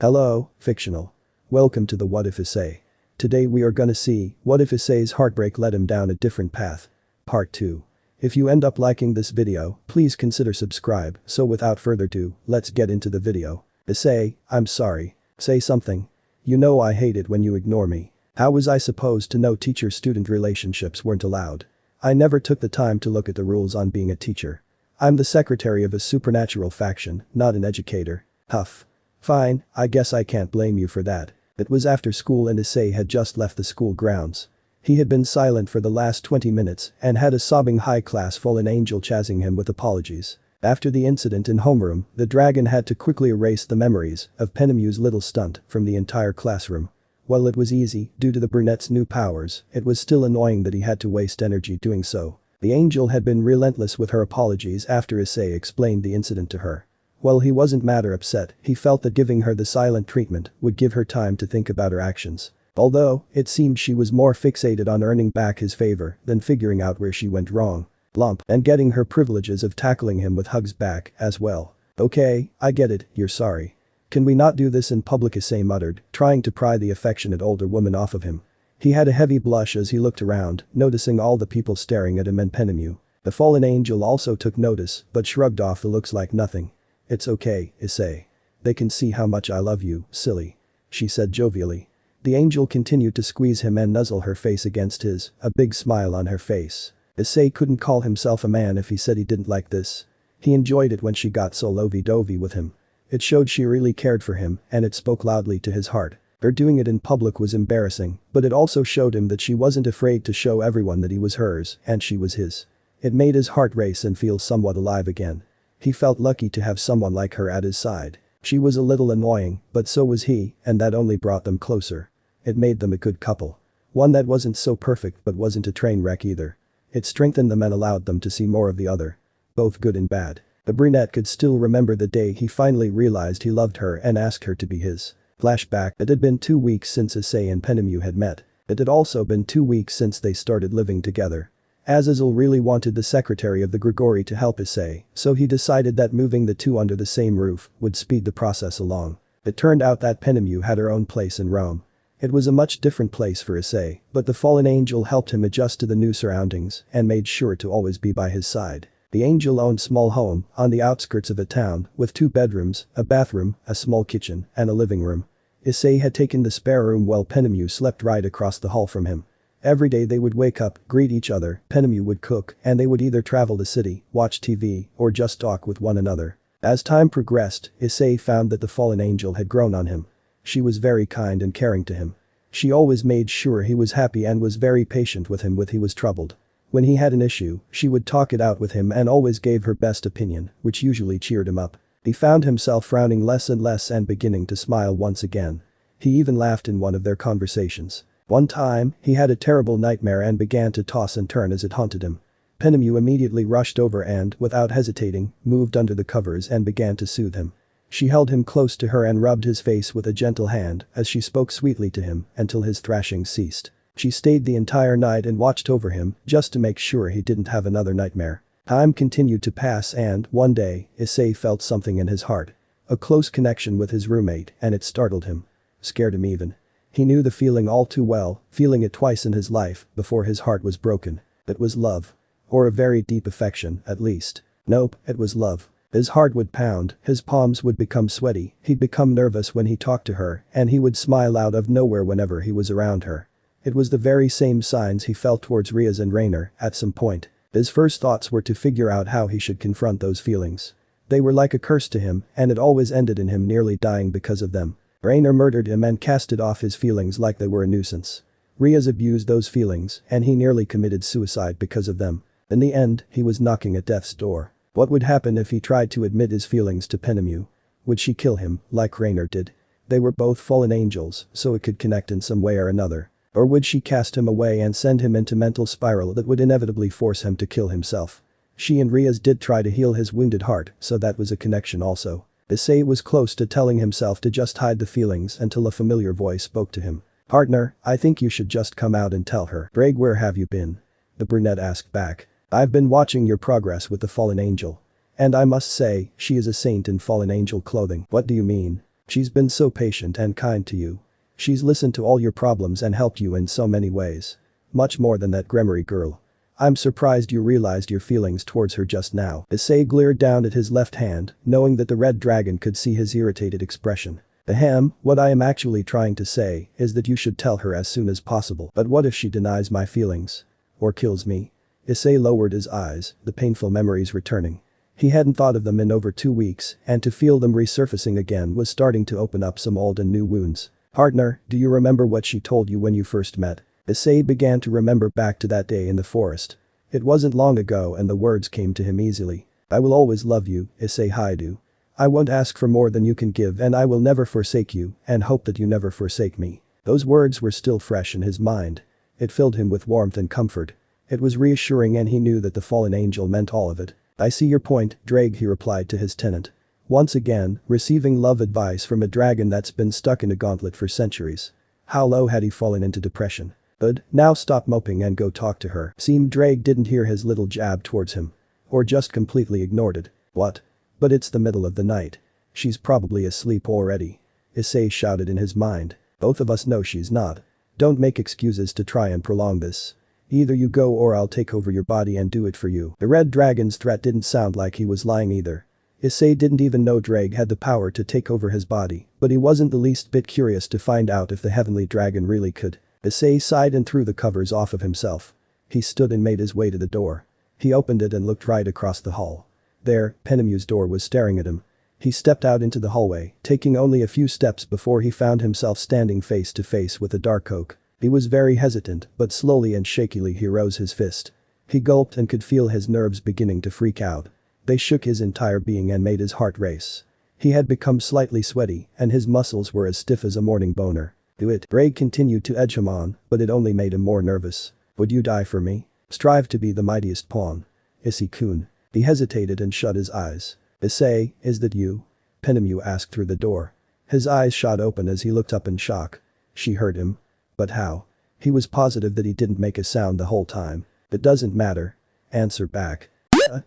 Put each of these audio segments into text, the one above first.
Hello, fictional. Welcome to the What If Issei. Today we are gonna see what if Issei's heartbreak led him down a different path. Part 2. If you end up liking this video, please consider subscribe, so without further ado, let's get into the video. Issei, I'm sorry. Say something. You know I hate it when you ignore me. How was I supposed to know teacher-student relationships weren't allowed? I never took the time to look at the rules on being a teacher. I'm the secretary of a supernatural faction, not an educator. Huff. Fine, I guess I can't blame you for that. It was after school and Issei had just left the school grounds. He had been silent for the last 20 minutes and had a sobbing high-class fallen angel chasing him with apologies. After the incident in homeroom, the dragon had to quickly erase the memories of Penemew's little stunt from the entire classroom. While it was easy due to the brunette's new powers, it was still annoying that he had to waste energy doing so. The angel had been relentless with her apologies after Issei explained the incident to her. While he wasn't mad or upset, he felt that giving her the silent treatment would give her time to think about her actions. Although, it seemed she was more fixated on earning back his favor than figuring out where she went wrong. Lump, and getting her privileges of tackling him with hugs back as well. Okay, I get it, you're sorry. Can we not do this in public? Issei muttered, trying to pry the affectionate older woman off of him. He had a heavy blush as he looked around, noticing all the people staring at him and Penemew. The fallen angel also took notice, but shrugged off the looks like nothing. It's okay, Issei. They can see how much I love you, silly. She said jovially. The angel continued to squeeze him and nuzzle her face against his, a big smile on her face. Issei couldn't call himself a man if he said he didn't like this. He enjoyed it when she got so lovey-dovey with him. It showed she really cared for him, and it spoke loudly to his heart. Her doing it in public was embarrassing, but it also showed him that she wasn't afraid to show everyone that he was hers and she was his. It made his heart race and feel somewhat alive again. He felt lucky to have someone like her at his side. She was a little annoying, but so was he, and that only brought them closer. It made them a good couple. One that wasn't so perfect but wasn't a train wreck either. It strengthened them and allowed them to see more of the other. Both good and bad. The brunette could still remember the day he finally realized he loved her and asked her to be his. Flashback. It had been 2 weeks since Issei and Penemew had met. It had also been 2 weeks since they started living together. Azazel really wanted the secretary of the Grigori to help Issei, so he decided that moving the two under the same roof would speed the process along. It turned out that Penemew had her own place in Rome. It was a much different place for Issei, but the fallen angel helped him adjust to the new surroundings and made sure to always be by his side. The angel owned a small home on the outskirts of a town with 2 bedrooms, a bathroom, a small kitchen, and a living room. Issei had taken the spare room while Penemew slept right across the hall from him. Every day they would wake up, greet each other, Penemew would cook, and they would either travel the city, watch TV, or just talk with one another. As time progressed, Issei found that the fallen angel had grown on him. She was very kind and caring to him. She always made sure he was happy and was very patient with him when he was troubled. When he had an issue, she would talk it out with him and always gave her best opinion, which usually cheered him up. He found himself frowning less and less and beginning to smile once again. He even laughed in one of their conversations. One time, he had a terrible nightmare and began to toss and turn as it haunted him. Penemew immediately rushed over and, without hesitating, moved under the covers and began to soothe him. She held him close to her and rubbed his face with a gentle hand as she spoke sweetly to him until his thrashing ceased. She stayed the entire night and watched over him just to make sure he didn't have another nightmare. Time continued to pass and, one day, Issei felt something in his heart. A close connection with his roommate, and it startled him. Scared him even. He knew the feeling all too well, feeling it twice in his life before his heart was broken. It was love. Or a very deep affection, at least. Nope, it was love. His heart would pound, his palms would become sweaty, he'd become nervous when he talked to her, and he would smile out of nowhere whenever he was around her. It was the very same signs he felt towards Rias and Rainer at some point. His first thoughts were to figure out how he should confront those feelings. They were like a curse to him, and it always ended in him nearly dying because of them. Rainer murdered him and casted off his feelings like they were a nuisance. Rias abused those feelings, and he nearly committed suicide because of them. In the end, he was knocking at death's door. What would happen if he tried to admit his feelings to Penemew? Would she kill him, like Rainer did? They were both fallen angels, so it could connect in some way or another. Or would she cast him away and send him into mental spiral that would inevitably force him to kill himself? She and Rias did try to heal his wounded heart, so that was a connection also. Issei was close to telling himself to just hide the feelings until a familiar voice spoke to him. Partner, I think you should just come out and tell her. Greg, where have you been? The brunette asked back. I've been watching your progress with the fallen angel. And I must say, she is a saint in fallen angel clothing. What do you mean? She's been so patient and kind to you. She's listened to all your problems and helped you in so many ways. Much more than that Gremory girl. I'm surprised you realized your feelings towards her just now. Issei glared down at his left hand, knowing that the red dragon could see his irritated expression. Ahem, what I am actually trying to say is that you should tell her as soon as possible. But what if she denies my feelings? Or kills me? Issei lowered his eyes, the painful memories returning. He hadn't thought of them in over 2 weeks, and to feel them resurfacing again was starting to open up some old and new wounds. Partner, do you remember what she told you when you first met? Issei began to remember back to that day in the forest. It wasn't long ago and the words came to him easily. I will always love you, Issei Hyoudou. I won't ask for more than you can give and I will never forsake you and hope that you never forsake me. Those words were still fresh in his mind. It filled him with warmth and comfort. It was reassuring and he knew that the fallen angel meant all of it. I see your point, Drake, he replied to his tenant. Once again, receiving love advice from a dragon that's been stuck in a gauntlet for centuries. How low had he fallen into depression? Good, now stop moping and go talk to her. Seemed Drake didn't hear his little jab towards him. Or just completely ignored it. What? But it's the middle of the night. She's probably asleep already. Issei shouted in his mind. Both of us know she's not. Don't make excuses to try and prolong this. Either you go or I'll take over your body and do it for you. The red dragon's threat didn't sound like he was lying either. Issei didn't even know Drake had the power to take over his body, but he wasn't the least bit curious to find out if the heavenly dragon really could. Issei sighed and threw the covers off of himself. He stood and made his way to the door. He opened it and looked right across the hall. There, Penemu's door was staring at him. He stepped out into the hallway, taking only a few steps before he found himself standing face to face with a dark oak. He was very hesitant, but slowly and shakily he rose his fist. He gulped and could feel his nerves beginning to freak out. They shook his entire being and made his heart race. He had become slightly sweaty, and his muscles were as stiff as a morning boner. Do it. Drake continued to edge him on, but it only made him more nervous. Would you die for me? Strive to be the mightiest pawn. Issei-kun. He hesitated and shut his eyes. Issei, is that you? Penemu asked through the door. His eyes shot open as he looked up in shock. She heard him. But how? He was positive that he didn't make a sound the whole time. It doesn't matter. Answer back.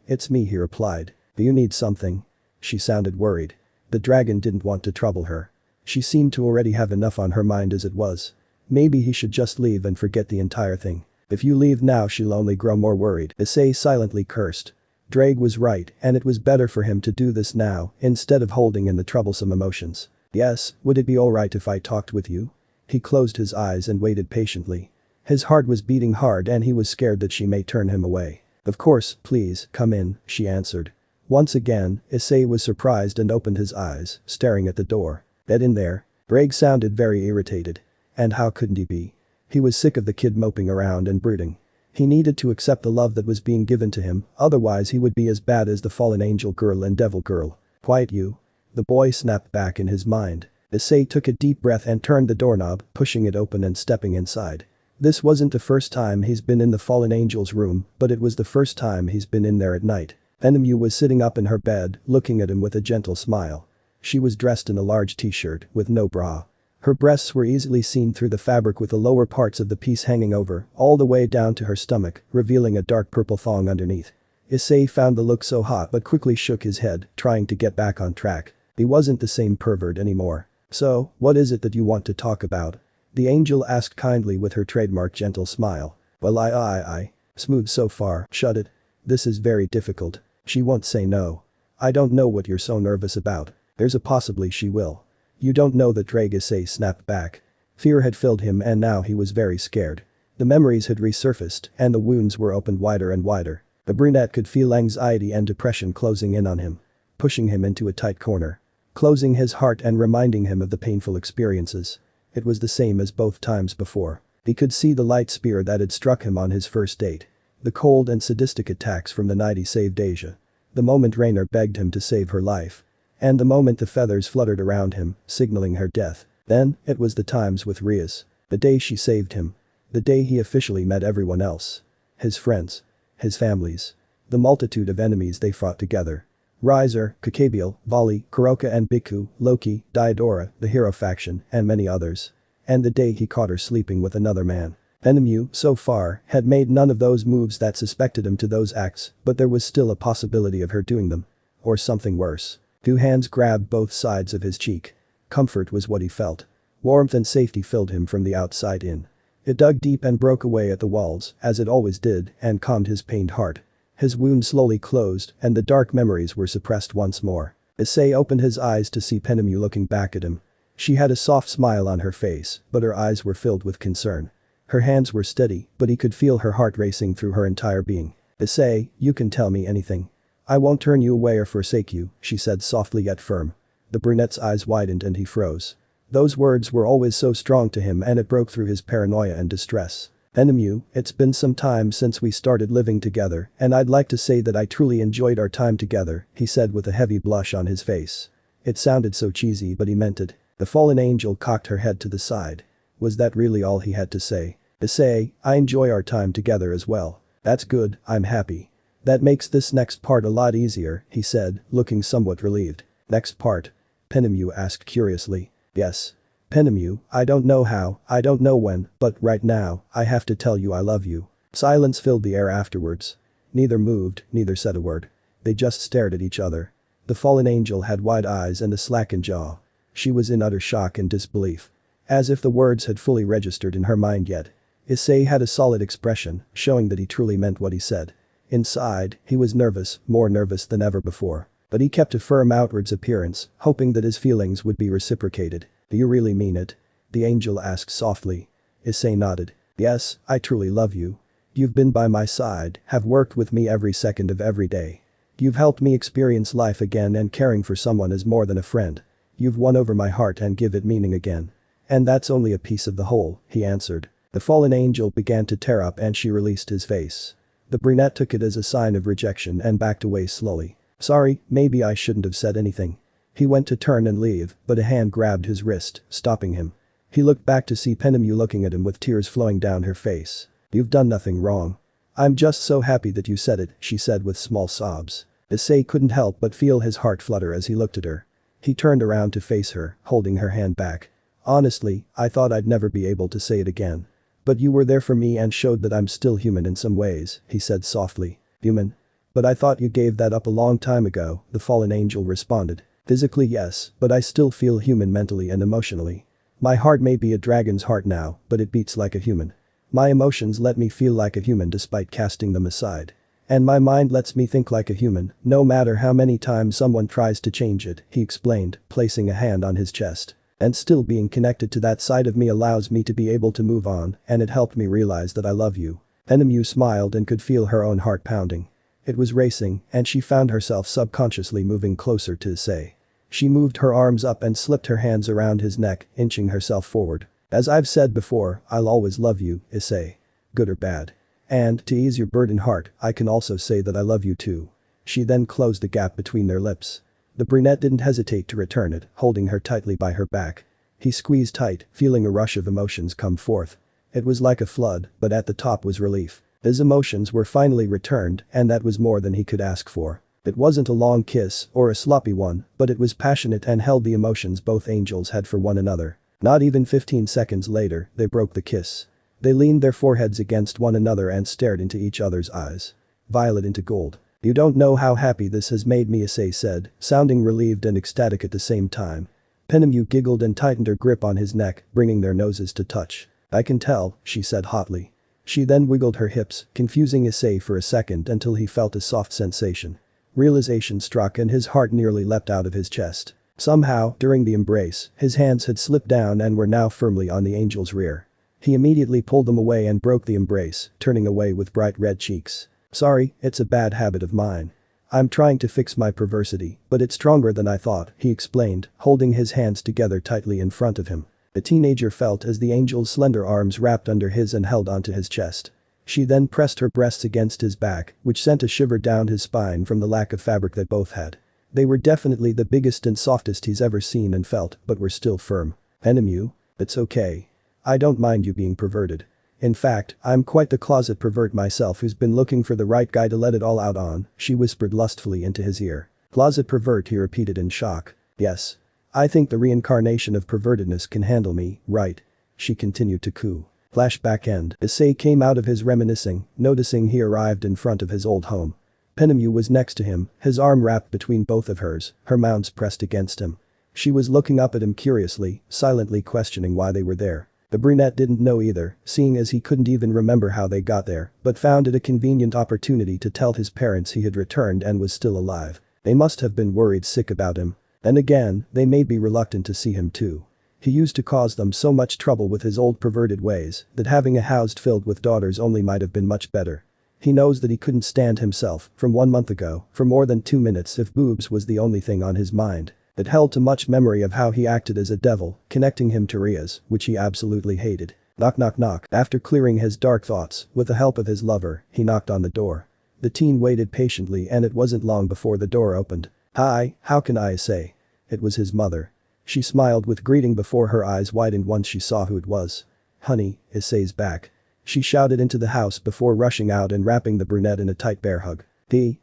It's me, he replied. Do you need something? She sounded worried. The dragon didn't want to trouble her. She seemed to already have enough on her mind as it was. Maybe he should just leave and forget the entire thing. If you leave now she'll only grow more worried. Issei silently cursed. Drake was right and it was better for him to do this now instead of holding in the troublesome emotions. Yes, would it be alright if I talked with you? He closed his eyes and waited patiently. His heart was beating hard and he was scared that she may turn him away. Of course, please, come in, she answered. Once again, Issei was surprised and opened his eyes, staring at the door. Get in there. Drake sounded very irritated. And how couldn't he be? He was sick of the kid moping around and brooding. He needed to accept the love that was being given to him, otherwise he would be as bad as the fallen angel girl and devil girl. Quiet you. The boy snapped back in his mind. Issei took a deep breath and turned the doorknob, pushing it open and stepping inside. This wasn't the first time he's been in the fallen angel's room, but it was the first time he's been in there at night. Penemu was sitting up in her bed, looking at him with a gentle smile. She was dressed in a large t-shirt, with no bra. Her breasts were easily seen through the fabric with the lower parts of the piece hanging over, all the way down to her stomach, revealing a dark purple thong underneath. Issei found the look so hot but quickly shook his head, trying to get back on track. He wasn't the same pervert anymore. So, what is it that you want to talk about? The angel asked kindly with her trademark gentle smile. Well I. Smooth so far, shut it. This is very difficult. She won't say no. I don't know what you're so nervous about. There's a possibly she will. You don't know that Drake, Issei snapped back. Fear had filled him and now he was very scared. The memories had resurfaced and the wounds were opened wider and wider. The brunette could feel anxiety and depression closing in on him. Pushing him into a tight corner. Closing his heart and reminding him of the painful experiences. It was the same as both times before. He could see the light spear that had struck him on his first date. The cold and sadistic attacks from the night he saved Asia. The moment Rainer begged him to save her life. And the moment the feathers fluttered around him, signaling her death. Then, it was the times with Rias. The day she saved him. The day he officially met everyone else. His friends. His families. The multitude of enemies they fought together. Riser, Kakabiel, Vali, Kuroka and Biku, Loki, Diodora, the hero faction, and many others. And the day he caught her sleeping with another man. Penemu, so far, had made none of those moves that suspected him to those acts, but there was still a possibility of her doing them. Or something worse. 2 hands grabbed both sides of his cheek. Comfort was what he felt. Warmth and safety filled him from the outside in. It dug deep and broke away at the walls, as it always did, and calmed his pained heart. His wound slowly closed, and the dark memories were suppressed once more. Issei opened his eyes to see Penemu looking back at him. She had a soft smile on her face, but her eyes were filled with concern. Her hands were steady, but he could feel her heart racing through her entire being. "Issei, you can tell me anything. I won't turn you away or forsake you," she said softly yet firm. The brunette's eyes widened and he froze. Those words were always so strong to him and it broke through his paranoia and distress. "Penemu, it's been some time since we started living together, and I'd like to say that I truly enjoyed our time together," he said with a heavy blush on his face. It sounded so cheesy but he meant it. The fallen angel cocked her head to the side. Was that really all he had to say? "Issei, I enjoy our time together as well." "That's good, I'm happy. That makes this next part a lot easier," he said, looking somewhat relieved. "Next part?" Penemu asked curiously. "Yes. Penemu, I don't know how, I don't know when, but right now, I have to tell you I love you." Silence filled the air afterwards. Neither moved, neither said a word. They just stared at each other. The fallen angel had wide eyes and a slackened jaw. She was in utter shock and disbelief. As if the words had fully registered in her mind yet. Issei had a solid expression, showing that he truly meant what he said. Inside, he was nervous, more nervous than ever before. But he kept a firm outwards appearance, hoping that his feelings would be reciprocated. "Do you really mean it?" the angel asked softly. Issei nodded. "Yes, I truly love you. You've been by my side, have worked with me every second of every day. You've helped me experience life again and caring for someone is more than a friend. You've won over my heart and give it meaning again. And that's only a piece of the whole," he answered. The fallen angel began to tear up and she released his face. The brunette took it as a sign of rejection and backed away slowly. "Sorry, maybe I shouldn't have said anything." He went to turn and leave, but a hand grabbed his wrist, stopping him. He looked back to see Penemu looking at him with tears flowing down her face. "You've done nothing wrong. I'm just so happy that you said it," she said with small sobs. Issei couldn't help but feel his heart flutter as he looked at her. He turned around to face her, holding her hand back. "Honestly, I thought I'd never be able to say it again. But you were there for me and showed that I'm still human in some ways," he said softly. "Human? But I thought you gave that up a long time ago," the fallen angel responded. "Physically yes, but I still feel human mentally and emotionally. My heart may be a dragon's heart now, but it beats like a human. My emotions let me feel like a human despite casting them aside. And my mind lets me think like a human, no matter how many times someone tries to change it," he explained, placing a hand on his chest. "And still being connected to that side of me allows me to be able to move on, and it helped me realize that I love you." Penemu smiled and could feel her own heart pounding. It was racing, and she found herself subconsciously moving closer to Issei. She moved her arms up and slipped her hands around his neck, inching herself forward. "As I've said before, I'll always love you, Issei. Good or bad. And, to ease your burdened heart, I can also say that I love you too." She then closed the gap between their lips. The brunette didn't hesitate to return it, holding her tightly by her back. He squeezed tight, feeling a rush of emotions come forth. It was like a flood, but at the top was relief. His emotions were finally returned, and that was more than he could ask for. It wasn't a long kiss or a sloppy one, but it was passionate and held the emotions both angels had for one another. Not even 15 seconds later, they broke the kiss. They leaned their foreheads against one another and stared into each other's eyes. Violet into gold. "You don't know how happy this has made me," Issei said, sounding relieved and ecstatic at the same time. Penemu giggled and tightened her grip on his neck, bringing their noses to touch. "I can tell," she said hotly. She then wiggled her hips, confusing Issei for a second until he felt a soft sensation. Realization struck and his heart nearly leapt out of his chest. Somehow, during the embrace, his hands had slipped down and were now firmly on the angel's rear. He immediately pulled them away and broke the embrace, turning away with bright red cheeks. "Sorry, it's a bad habit of mine. I'm trying to fix my perversity, but it's stronger than I thought," he explained, holding his hands together tightly in front of him. The teenager felt as the angel's slender arms wrapped under his and held onto his chest. She then pressed her breasts against his back, which sent a shiver down his spine from the lack of fabric that both had. They were definitely the biggest and softest he's ever seen and felt, but were still firm. "Penemu? It's okay. I don't mind you being perverted. In fact, I'm quite the closet pervert myself who's been looking for the right guy to let it all out on," she whispered lustfully into his ear. "Closet pervert," he repeated in shock. "Yes. I think the reincarnation of pervertedness can handle me, right?" she continued to coo. Flashback end. Issei came out of his reminiscing, noticing he arrived in front of his old home. Penemu was next to him, his arm wrapped between both of hers, her mouths pressed against him. She was looking up at him curiously, silently questioning why they were there. The brunette didn't know either, seeing as he couldn't even remember how they got there, but found it a convenient opportunity to tell his parents he had returned and was still alive. They must have been worried sick about him. Then again, they may be reluctant to see him too. He used to cause them so much trouble with his old perverted ways that having a house filled with daughters only might have been much better. He knows that he couldn't stand himself from 1 month ago for more than 2 minutes if boobs was the only thing on his mind. It held too much memory of how he acted as a devil, connecting him to Rias, which he absolutely hated. Knock knock knock. After clearing his dark thoughts, with the help of his lover, he knocked on the door. The teen waited patiently and it wasn't long before the door opened. "Hi, how can I say?" It was his mother. She smiled with greeting before her eyes widened once she saw who it was. "Honey, Issei's back." She shouted into the house before rushing out and wrapping the brunette in a tight bear hug.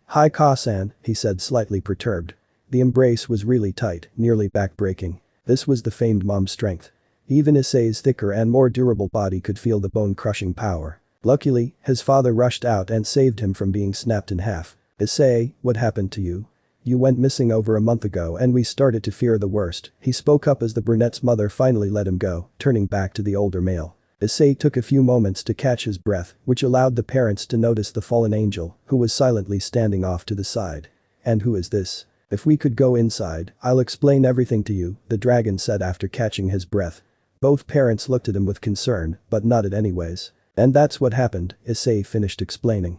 "Hi Ka-san," he said slightly perturbed. The embrace was really tight, nearly back-breaking. This was the famed mom's strength. Even Issei's thicker and more durable body could feel the bone-crushing power. Luckily, his father rushed out and saved him from being snapped in half. "Issei, what happened to you? You went missing over a month ago and we started to fear the worst," he spoke up as the brunette's mother finally let him go, turning back to the older male. Issei took a few moments to catch his breath, which allowed the parents to notice the fallen angel, who was silently standing off to the side. "And who is this? If we could go inside, I'll explain everything to you," the dragon said after catching his breath. Both parents looked at him with concern, but nodded anyways. "And that's what happened," Issei finished explaining.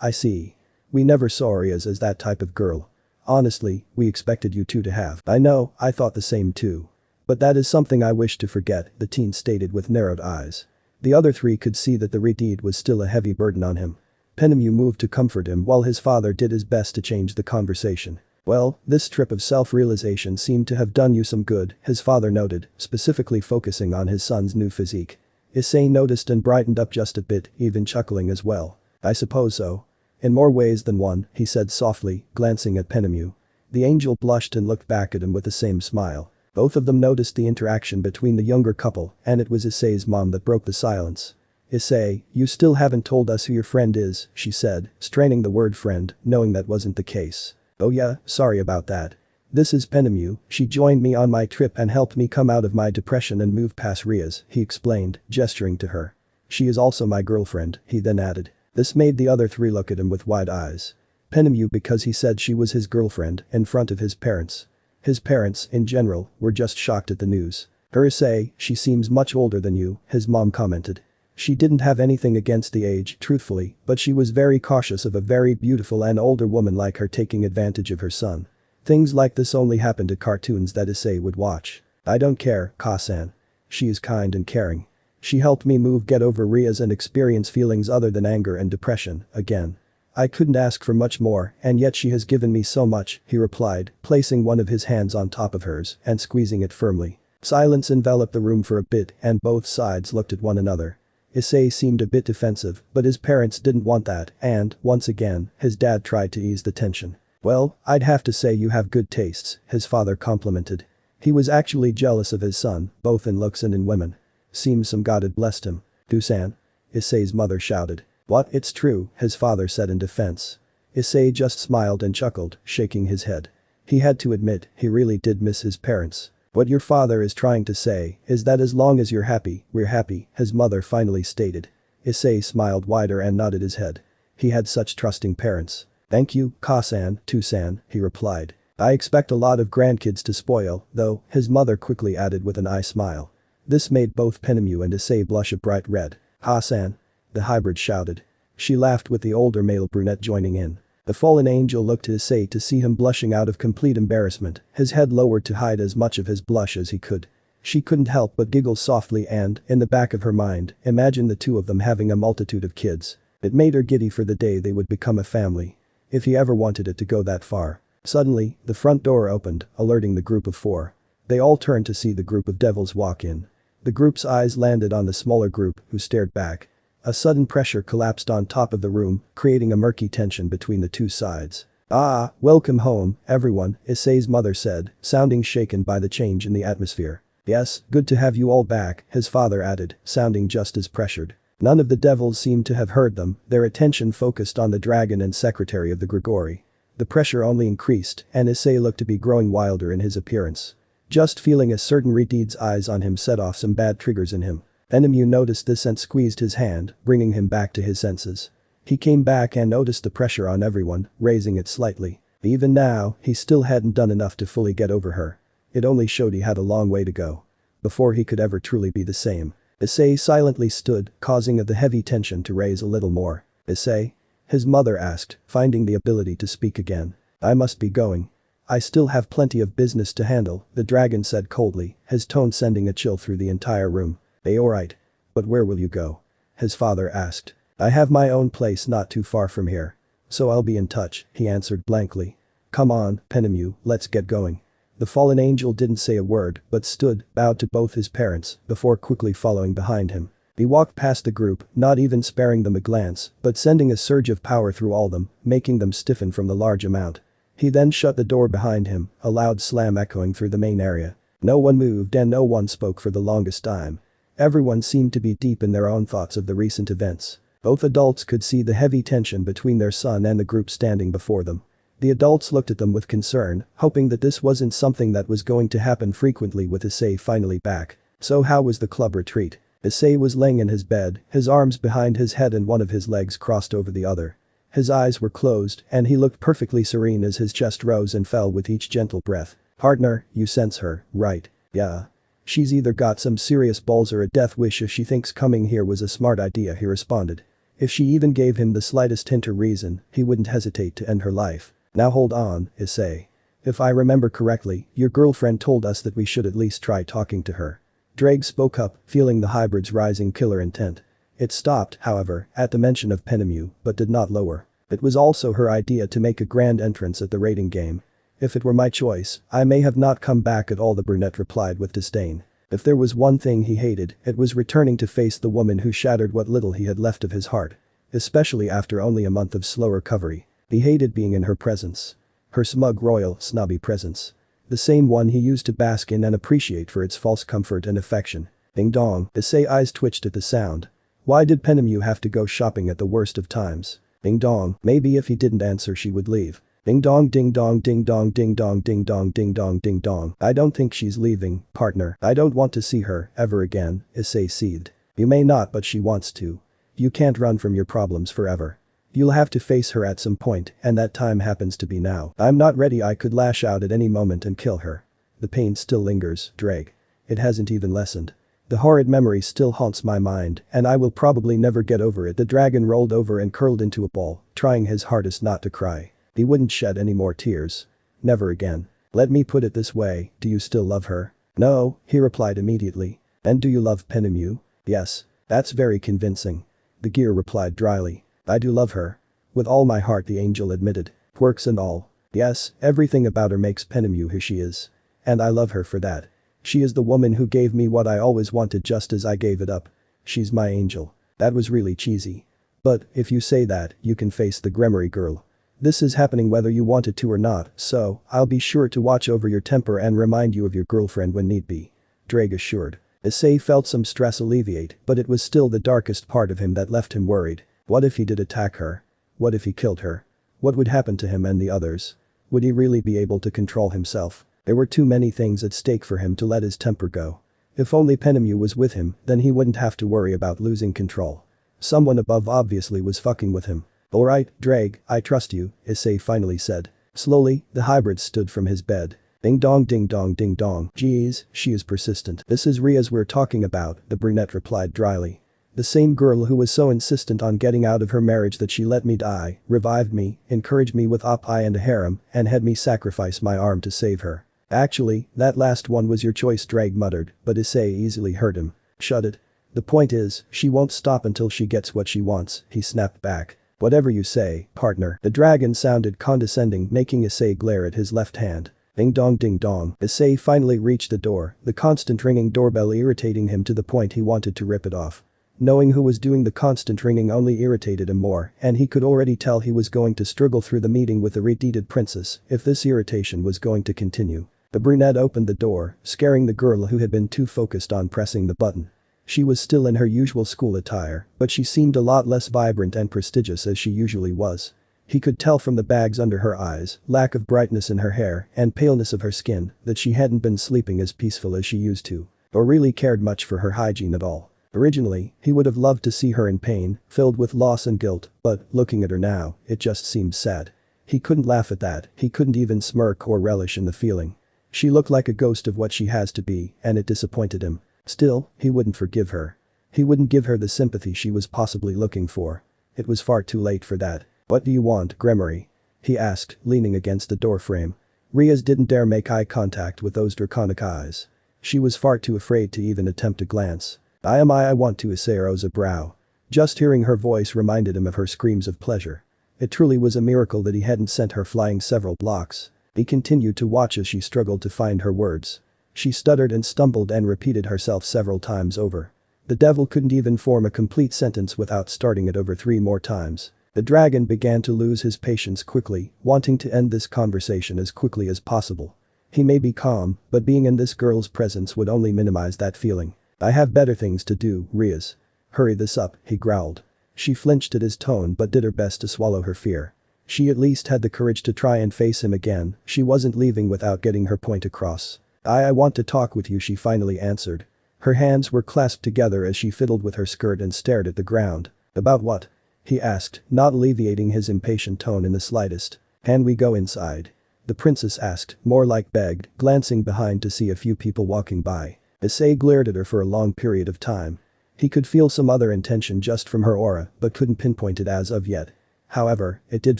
I see. We never saw Rias as that type of girl. Honestly, we expected you two to have." "I know, I thought the same too. But that is something I wish to forget," the teen stated with narrowed eyes. The other three could see that the deed was still a heavy burden on him. Penemu moved to comfort him while his father did his best to change the conversation. "Well, this trip of self-realization seemed to have done you some good," his father noted, specifically focusing on his son's new physique. Issei noticed and brightened up just a bit, even chuckling as well. "I suppose so. In more ways than one," he said softly, glancing at Penemu. The angel blushed and looked back at him with the same smile. Both of them noticed the interaction between the younger couple, and it was Issei's mom that broke the silence. "Issei, you still haven't told us who your friend is," she said, straining the word friend, knowing that wasn't the case. "Oh yeah, sorry about that. This is Penemu, she joined me on my trip and helped me come out of my depression and move past Rias," he explained, gesturing to her. "She is also my girlfriend," he then added. This made the other three look at him with wide eyes. Penemu because he said she was his girlfriend in front of his parents. His parents, in general, were just shocked at the news. "Issei, she seems much older than you," his mom commented. She didn't have anything against the age, truthfully, but she was very cautious of a very beautiful and older woman like her taking advantage of her son. Things like this only happened to cartoons that Issei would watch. "I don't care, Ka-san. She is kind and caring. She helped me get over Rias and experience feelings other than anger and depression, again. I couldn't ask for much more, and yet she has given me so much," he replied, placing one of his hands on top of hers and squeezing it firmly. Silence enveloped the room for a bit and both sides looked at one another. Issei seemed a bit defensive, but his parents didn't want that and, once again, his dad tried to ease the tension. "Well, I'd have to say you have good tastes," his father complimented. He was actually jealous of his son, both in looks and in women. "Seems some god had blessed him." "Dusan?" Issei's mother shouted. "What, it's true," his father said in defense. Issei just smiled and chuckled, shaking his head. He had to admit, he really did miss his parents. "What your father is trying to say is that as long as you're happy, we're happy," his mother finally stated. Issei smiled wider and nodded his head. He had such trusting parents. "Thank you, Ka-san, Tusan," he replied. "I expect a lot of grandkids to spoil, though," his mother quickly added with an eye smile. This made both Penemu and Issei blush a bright red. "Ha-san," the hybrid shouted. She laughed with the older male brunette joining in. The fallen angel looked to Issei to see him blushing out of complete embarrassment, his head lowered to hide as much of his blush as he could. She couldn't help but giggle softly and, in the back of her mind, imagine the two of them having a multitude of kids. It made her giddy for the day they would become a family. If he ever wanted it to go that far. Suddenly, the front door opened, alerting the group of four. They all turned to see the group of devils walk in. The group's eyes landed on the smaller group, who stared back. A sudden pressure collapsed on top of the room, creating a murky tension between the two sides. "Ah, welcome home, everyone," Issei's mother said, sounding shaken by the change in the atmosphere. "Yes, good to have you all back," his father added, sounding just as pressured. None of the devils seemed to have heard them, their attention focused on the dragon and secretary of the Grigori. The pressure only increased, and Issei looked to be growing wilder in his appearance. Just feeling a certain Redeed's eyes on him set off some bad triggers in him. Enemu noticed this and squeezed his hand, bringing him back to his senses. He came back and noticed the pressure on everyone, raising it slightly. Even now, he still hadn't done enough to fully get over her. It only showed he had a long way to go before he could ever truly be the same. Issei silently stood, causing the heavy tension to raise a little more. Issei? His mother asked, finding the ability to speak again. I must be going. I still have plenty of business to handle, the dragon said coldly, his tone sending a chill through the entire room. Alright. But where will you go? His father asked. I have my own place not too far from here. So I'll be in touch, he answered blankly. Come on, Penemu, let's get going. The fallen angel didn't say a word but stood, bowed to both his parents, before quickly following behind him. He walked past the group, not even sparing them a glance, but sending a surge of power through all them, making them stiffen from the large amount. He then shut the door behind him, a loud slam echoing through the main area. No one moved and no one spoke for the longest time. Everyone seemed to be deep in their own thoughts of the recent events. Both adults could see the heavy tension between their son and the group standing before them. The adults looked at them with concern, hoping that this wasn't something that was going to happen frequently with Issei finally back. So how was the club retreat? Issei was laying in his bed, his arms behind his head and one of his legs crossed over the other. His eyes were closed and he looked perfectly serene as his chest rose and fell with each gentle breath. Partner, you sense her, right? Yeah. She's either got some serious balls or a death wish if she thinks coming here was a smart idea, he responded. If she even gave him the slightest hint or reason, he wouldn't hesitate to end her life. Now hold on, Issei. If I remember correctly, your girlfriend told us that we should at least try talking to her. Drake spoke up, feeling the hybrid's rising killer intent. It stopped, however, at the mention of Penemu, but did not lower. It was also her idea to make a grand entrance at the raiding game. If it were my choice, I may have not come back at all, the brunette replied with disdain. If there was one thing he hated, it was returning to face the woman who shattered what little he had left of his heart. Especially after only a month of slow recovery. He hated being in her presence. Her smug, royal, snobby presence. The same one he used to bask in and appreciate for its false comfort and affection. Ding dong, Issei's eyes twitched at the sound. Why did Penemu have to go shopping at the worst of times? Ding dong, maybe if he didn't answer she would leave. Ding dong ding dong ding dong ding dong ding dong ding dong ding dong. I don't think she's leaving, partner. I don't want to see her, ever again, Issei seethed. You may not but she wants to. You can't run from your problems forever. You'll have to face her at some point and that time happens to be now. I'm not ready, I could lash out at any moment and kill her. The pain still lingers, Drake. It hasn't even lessened. The horrid memory still haunts my mind and I will probably never get over it. The dragon rolled over and curled into a ball, trying his hardest not to cry. He wouldn't shed any more tears. Never again. Let me put it this way, do you still love her? No, he replied immediately. And do you love Penemu? Yes. That's very convincing. The gear replied dryly. I do love her. With all my heart, the angel admitted. Quirks and all. Yes, everything about her makes Penemu who she is. And I love her for that. She is the woman who gave me what I always wanted just as I gave it up. She's my angel. That was really cheesy. But, if you say that, you can face the Gremory girl. This is happening whether you want it to or not, so, I'll be sure to watch over your temper and remind you of your girlfriend when need be. Drake assured. Issei felt some stress alleviate, but it was still the darkest part of him that left him worried. What if he did attack her? What if he killed her? What would happen to him and the others? Would he really be able to control himself? There were too many things at stake for him to let his temper go. If only Penemu was with him, then he wouldn't have to worry about losing control. Someone above obviously was fucking with him. Alright, Drake, I trust you, Issei finally said. Slowly, the hybrid stood from his bed. Ding dong ding dong ding dong. Geez, she is persistent. This is Rias we're talking about, the brunette replied dryly. The same girl who was so insistent on getting out of her marriage that she let me die, revived me, encouraged me with Ophis and a harem, and had me sacrifice my arm to save her. Actually, that last one was your choice, Drake muttered, but Issei easily heard him. Shut it. The point is, she won't stop until she gets what she wants, he snapped back. Whatever you say, partner. The dragon sounded condescending, making Issei glare at his left hand. Ding dong ding dong. Issei finally reached the door, the constant ringing doorbell irritating him to the point he wanted to rip it off. Knowing who was doing the constant ringing only irritated him more, and he could already tell he was going to struggle through the meeting with the redeeded princess if this irritation was going to continue. The brunette opened the door, scaring the girl who had been too focused on pressing the button. She was still in her usual school attire, but she seemed a lot less vibrant and prestigious as she usually was. He could tell from the bags under her eyes, lack of brightness in her hair, and paleness of her skin that she hadn't been sleeping as peaceful as she used to, or really cared much for her hygiene at all. Originally, he would have loved to see her in pain, filled with loss and guilt, but, looking at her now, it just seemed sad. He couldn't laugh at that, he couldn't even smirk or relish in the feeling. She looked like a ghost of what she has to be, and it disappointed him. Still, he wouldn't forgive her. He wouldn't give her the sympathy she was possibly looking for. It was far too late for that. "What do you want, Gremory?" he asked, leaning against the doorframe. Rias didn't dare make eye contact with those draconic eyes. She was far too afraid to even attempt a glance. I want to Issei rose a brow. Just hearing her voice reminded him of her screams of pleasure. It truly was a miracle that he hadn't sent her flying several blocks. He continued to watch as she struggled to find her words. She stuttered and stumbled and repeated herself several times over. The devil couldn't even form a complete sentence without starting it over 3 more times. The dragon began to lose his patience quickly, wanting to end this conversation as quickly as possible. He may be calm, but being in this girl's presence would only minimize that feeling. I have better things to do, Rias. Hurry this up, he growled. She flinched at his tone but did her best to swallow her fear. She at least had the courage to try and face him again, she wasn't leaving without getting her point across. I want to talk with you, she finally answered. Her hands were clasped together as she fiddled with her skirt and stared at the ground. About what? He asked, not alleviating his impatient tone in the slightest. Can we go inside? The princess asked, more like begged, glancing behind to see a few people walking by. Issei glared at her for a long period of time. He could feel some other intention just from her aura, but couldn't pinpoint it as of yet. However, it did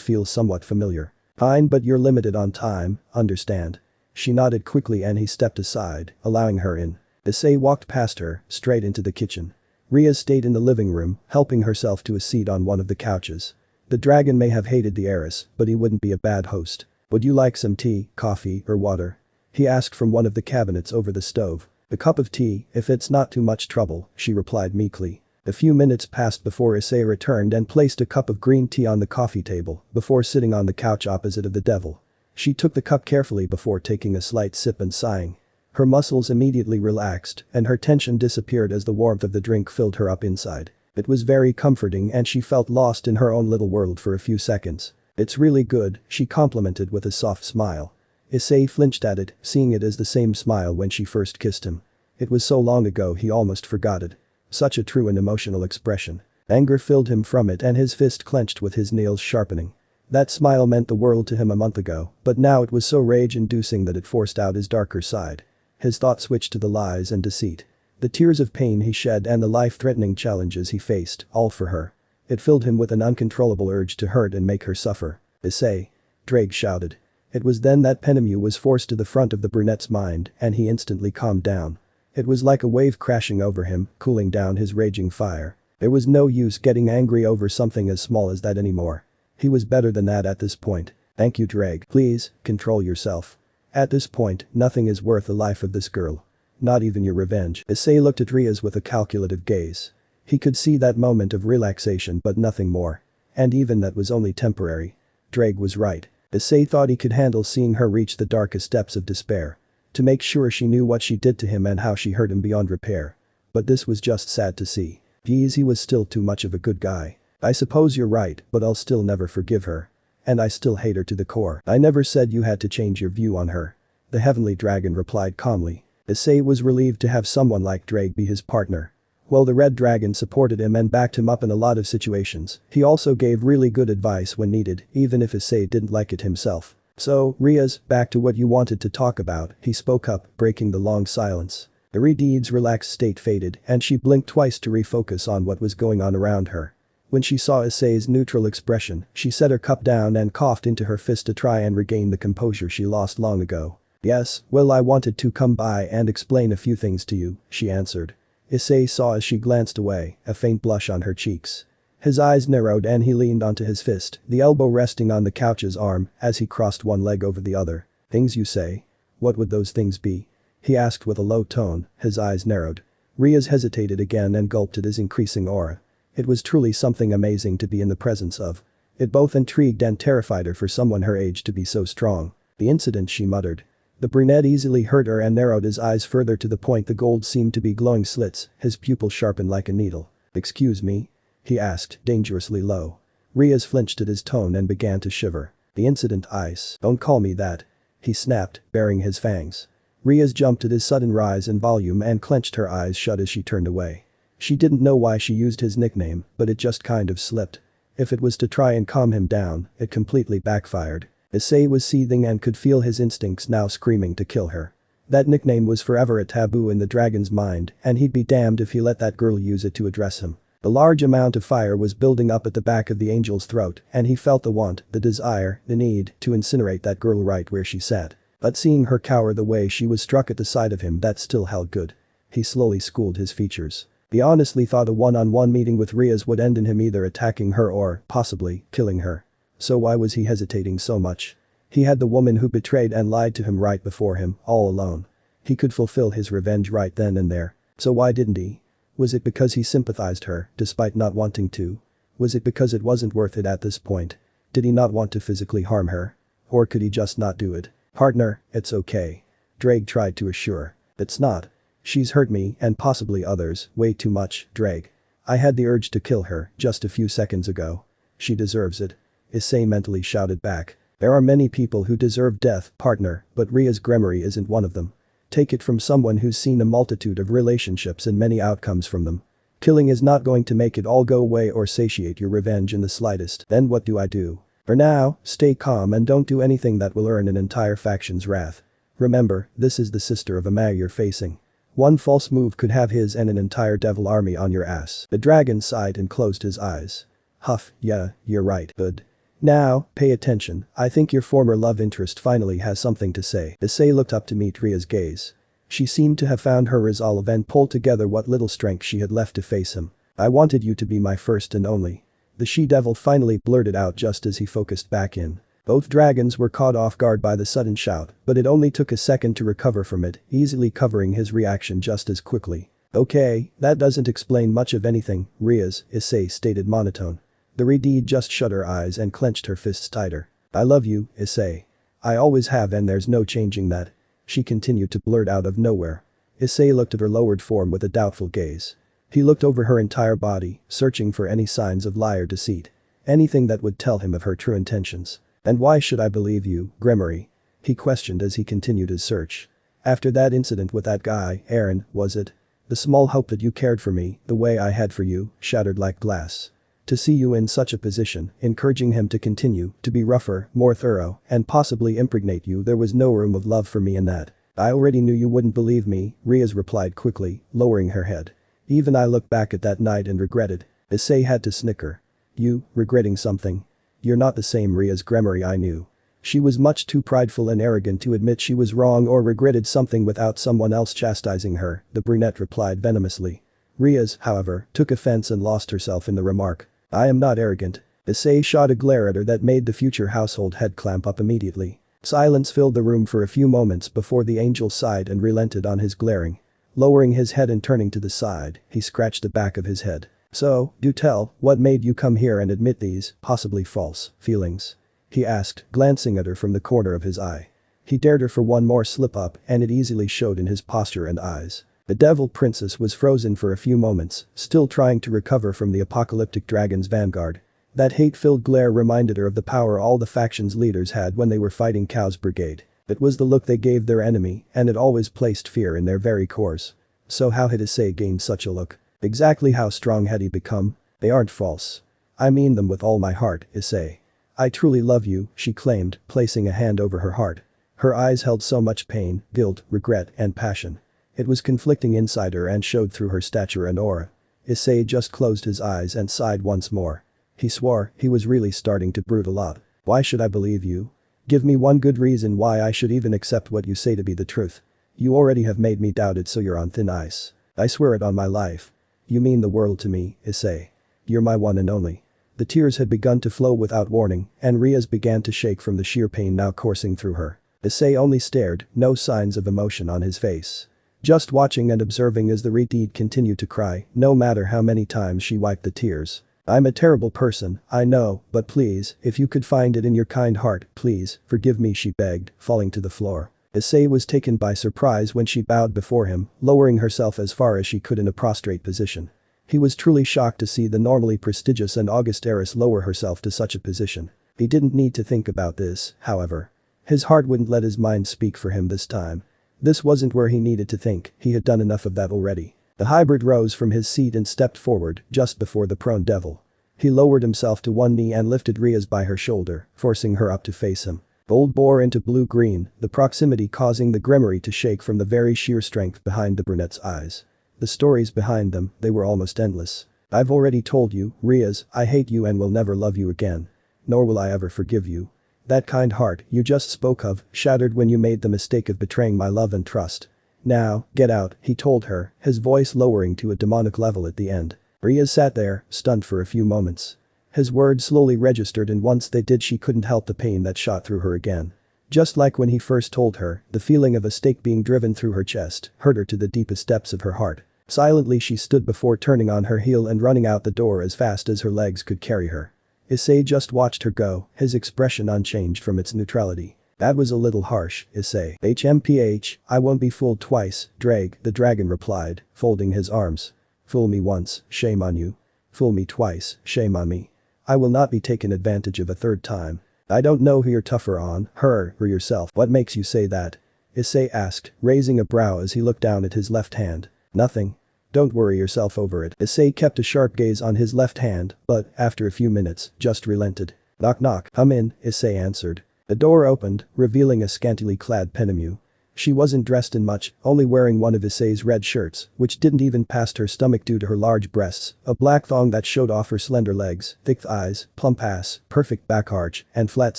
feel somewhat familiar. Fine, but you're limited on time, understand? She nodded quickly and he stepped aside, allowing her in. Issei walked past her, straight into the kitchen. Rias stayed in the living room, helping herself to a seat on one of the couches. The dragon may have hated the heiress, but he wouldn't be a bad host. Would you like some tea, coffee, or water? He asked from one of the cabinets over the stove. A cup of tea, if it's not too much trouble, she replied meekly. A few minutes passed before Issei returned and placed a cup of green tea on the coffee table, before sitting on the couch opposite of the devil. She took the cup carefully before taking a slight sip and sighing. Her muscles immediately relaxed, and her tension disappeared as the warmth of the drink filled her up inside. It was very comforting and she felt lost in her own little world for a few seconds. It's really good, she complimented with a soft smile. Issei flinched at it, seeing it as the same smile when she first kissed him. It was so long ago he almost forgot it. Such a true and emotional expression. Anger filled him from it and his fist clenched with his nails sharpening. That smile meant the world to him a month ago, but now it was so rage-inducing that it forced out his darker side. His thoughts switched to the lies and deceit. The tears of pain he shed and the life-threatening challenges he faced, all for her. It filled him with an uncontrollable urge to hurt and make her suffer. Issei. Drake shouted. It was then that Penemu was forced to the front of the brunette's mind and he instantly calmed down. It was like a wave crashing over him, cooling down his raging fire. There was no use getting angry over something as small as that anymore. He was better than that at this point. Thank you, Drake. Please, control yourself. At this point, nothing is worth the life of this girl. Not even your revenge. Issei looked at Rias with a calculative gaze. He could see that moment of relaxation but nothing more. And even that was only temporary. Drake was right. Issei thought he could handle seeing her reach the darkest depths of despair. To make sure she knew what she did to him and how she hurt him beyond repair. But this was just sad to see. Geez, he was still too much of a good guy. I suppose you're right, but I'll still never forgive her. And I still hate her to the core. I never said you had to change your view on her. The heavenly dragon replied calmly. Issei was relieved to have someone like Drake be his partner. While the red dragon supported him and backed him up in a lot of situations, he also gave really good advice when needed, even if Issei didn't like it himself. So, Rias, back to what you wanted to talk about, he spoke up, breaking the long silence. Iridide's relaxed state faded and she blinked twice to refocus on what was going on around her. When she saw Issei's neutral expression, she set her cup down and coughed into her fist to try and regain the composure she lost long ago. Yes, well, I wanted to come by and explain a few things to you, she answered. Issei saw as she glanced away, a faint blush on her cheeks. His eyes narrowed and he leaned onto his fist, the elbow resting on the couch's arm as he crossed one leg over the other. Things you say? What would those things be? He asked with a low tone, his eyes narrowed. Rias hesitated again and gulped at his increasing aura. It was truly something amazing to be in the presence of. It both intrigued and terrified her for someone her age to be so strong. The incident, she muttered. The brunette easily heard her and narrowed his eyes further to the point the gold seemed to be glowing slits, his pupil sharpened like a needle. Excuse me? He asked, dangerously low. Rias flinched at his tone and began to shiver. The incident ice. Don't call me that. He snapped, baring his fangs. Rias jumped at his sudden rise in volume and clenched her eyes shut as she turned away. She didn't know why she used his nickname, but it just kind of slipped. If it was to try and calm him down, it completely backfired. Issei was seething and could feel his instincts now screaming to kill her. That nickname was forever a taboo in the dragon's mind, and he'd be damned if he let that girl use it to address him. The large amount of fire was building up at the back of the angel's throat, and he felt the want, the desire, the need to incinerate that girl right where she sat. But seeing her cower the way she was struck at the sight of him, that still held good. He slowly schooled his features. He honestly thought a one-on-one meeting with Rias would end in him either attacking her or, possibly, killing her. So why was he hesitating so much? He had the woman who betrayed and lied to him right before him, all alone. He could fulfill his revenge right then and there. So why didn't he? Was it because he sympathized her, despite not wanting to? Was it because it wasn't worth it at this point? Did he not want to physically harm her? Or could he just not do it? Partner, it's okay. Drake tried to assure. It's not. She's hurt me and possibly others way too much, Drake. I had the urge to kill her just a few seconds ago. She deserves it. Issei mentally shouted back. There are many people who deserve death, partner, but Rias Gremory isn't one of them. Take it from someone who's seen a multitude of relationships and many outcomes from them. Killing is not going to make it all go away or satiate your revenge in the slightest. Then what do I do? For now, stay calm and don't do anything that will earn an entire faction's wrath. Remember, this is the sister of a man you're facing. One false move could have his and an entire devil army on your ass. The dragon sighed and closed his eyes. Huff, yeah, you're right, bud. Now, pay attention, I think your former love interest finally has something to say. Issei looked up to meet Ria's gaze. She seemed to have found her resolve and pulled together what little strength she had left to face him. I wanted you to be my first and only. The she-devil finally blurted out just as he focused back in. Both dragons were caught off guard by the sudden shout, but it only took a second to recover from it, easily covering his reaction just as quickly. Okay, that doesn't explain much of anything, Rias, Issei stated monotone. The Redeed just shut her eyes and clenched her fists tighter. I love you, Issei. I always have and there's no changing that. She continued to blurt out of nowhere. Issei looked at her lowered form with a doubtful gaze. He looked over her entire body, searching for any signs of lie or deceit. Anything that would tell him of her true intentions. And why should I believe you, Gremory? He questioned as he continued his search. After that incident with that guy, Aaron, was it? The small hope that you cared for me, the way I had for you, shattered like glass. To see you in such a position, encouraging him to continue, to be rougher, more thorough, and possibly impregnate you, there was no room of love for me in that. I already knew you wouldn't believe me, Rias replied quickly, lowering her head. Even I looked back at that night and regretted. Issei had to snicker. You, regretting something? You're not the same Rias Gremory I knew. She was much too prideful and arrogant to admit she was wrong or regretted something without someone else chastising her, the brunette replied venomously. Rias, however, took offense and lost herself in the remark. I am not arrogant. Issei shot a glare at her that made the future household head clamp up immediately. Silence filled the room for a few moments before the angel sighed and relented on his glaring. Lowering his head and turning to the side, he scratched the back of his head. So, do tell, what made you come here and admit these, possibly false, feelings? He asked, glancing at her from the corner of his eye. He dared her for one more slip-up and it easily showed in his posture and eyes. The devil princess was frozen for a few moments, still trying to recover from the Apocalyptic Dragon's vanguard. That hate-filled glare reminded her of the power all the faction's leaders had when they were fighting Cow's brigade. It was the look they gave their enemy, and it always placed fear in their very cores. So how had Issei gained such a look? Exactly how strong had he become? They aren't false. I mean them with all my heart, Issei. I truly love you, she claimed, placing a hand over her heart. Her eyes held so much pain, guilt, regret, and passion. It was conflicting inside her and showed through her stature and aura. Issei just closed his eyes and sighed once more. He swore he was really starting to brood a lot. Why should I believe you? Give me one good reason why I should even accept what you say to be the truth. You already have made me doubt it, so you're on thin ice. I swear it on my life. You mean the world to me, Issei. You're my one and only. The tears had begun to flow without warning, and Rias began to shake from the sheer pain now coursing through her. Issei only stared, no signs of emotion on his face. Just watching and observing as the Redeed continued to cry, no matter how many times she wiped the tears. I'm a terrible person, I know, but please, if you could find it in your kind heart, please, forgive me, she begged, falling to the floor. Issei was taken by surprise when she bowed before him, lowering herself as far as she could in a prostrate position. He was truly shocked to see the normally prestigious and august heiress lower herself to such a position. He didn't need to think about this, however. His heart wouldn't let his mind speak for him this time. This wasn't where he needed to think, he had done enough of that already. The hybrid rose from his seat and stepped forward, just before the prone devil. He lowered himself to one knee and lifted Rias by her shoulder, forcing her up to face him. Bold bore into blue-green, the proximity causing the grimoire to shake from the very sheer strength behind the brunette's eyes. The stories behind them, they were almost endless. I've already told you, Rias, I hate you and will never love you again. Nor will I ever forgive you. That kind heart you just spoke of, shattered when you made the mistake of betraying my love and trust. Now, get out, he told her, his voice lowering to a demonic level at the end. Rias sat there, stunned for a few moments. His words slowly registered and once they did she couldn't help the pain that shot through her again. Just like when he first told her, the feeling of a stake being driven through her chest hurt her to the deepest depths of her heart. Silently she stood before turning on her heel and running out the door as fast as her legs could carry her. Issei just watched her go, his expression unchanged from its neutrality. That was a little harsh, Issei. HMPH, I won't be fooled twice, the dragon replied, folding his arms. Fool me once, shame on you. Fool me twice, shame on me. I will not be taken advantage of a third time. I don't know who you're tougher on, her or yourself. What makes you say that? Issei asked, raising a brow as he looked down at his left hand. Nothing. Don't worry yourself over it. Issei kept a sharp gaze on his left hand, but, after a few minutes, just relented. Knock knock. Come in, Issei answered. The door opened, revealing a scantily clad Penemu. She wasn't dressed in much, only wearing one of Issei's red shirts, which didn't even past her stomach due to her large breasts, a black thong that showed off her slender legs, thick thighs, plump ass, perfect back arch, and flat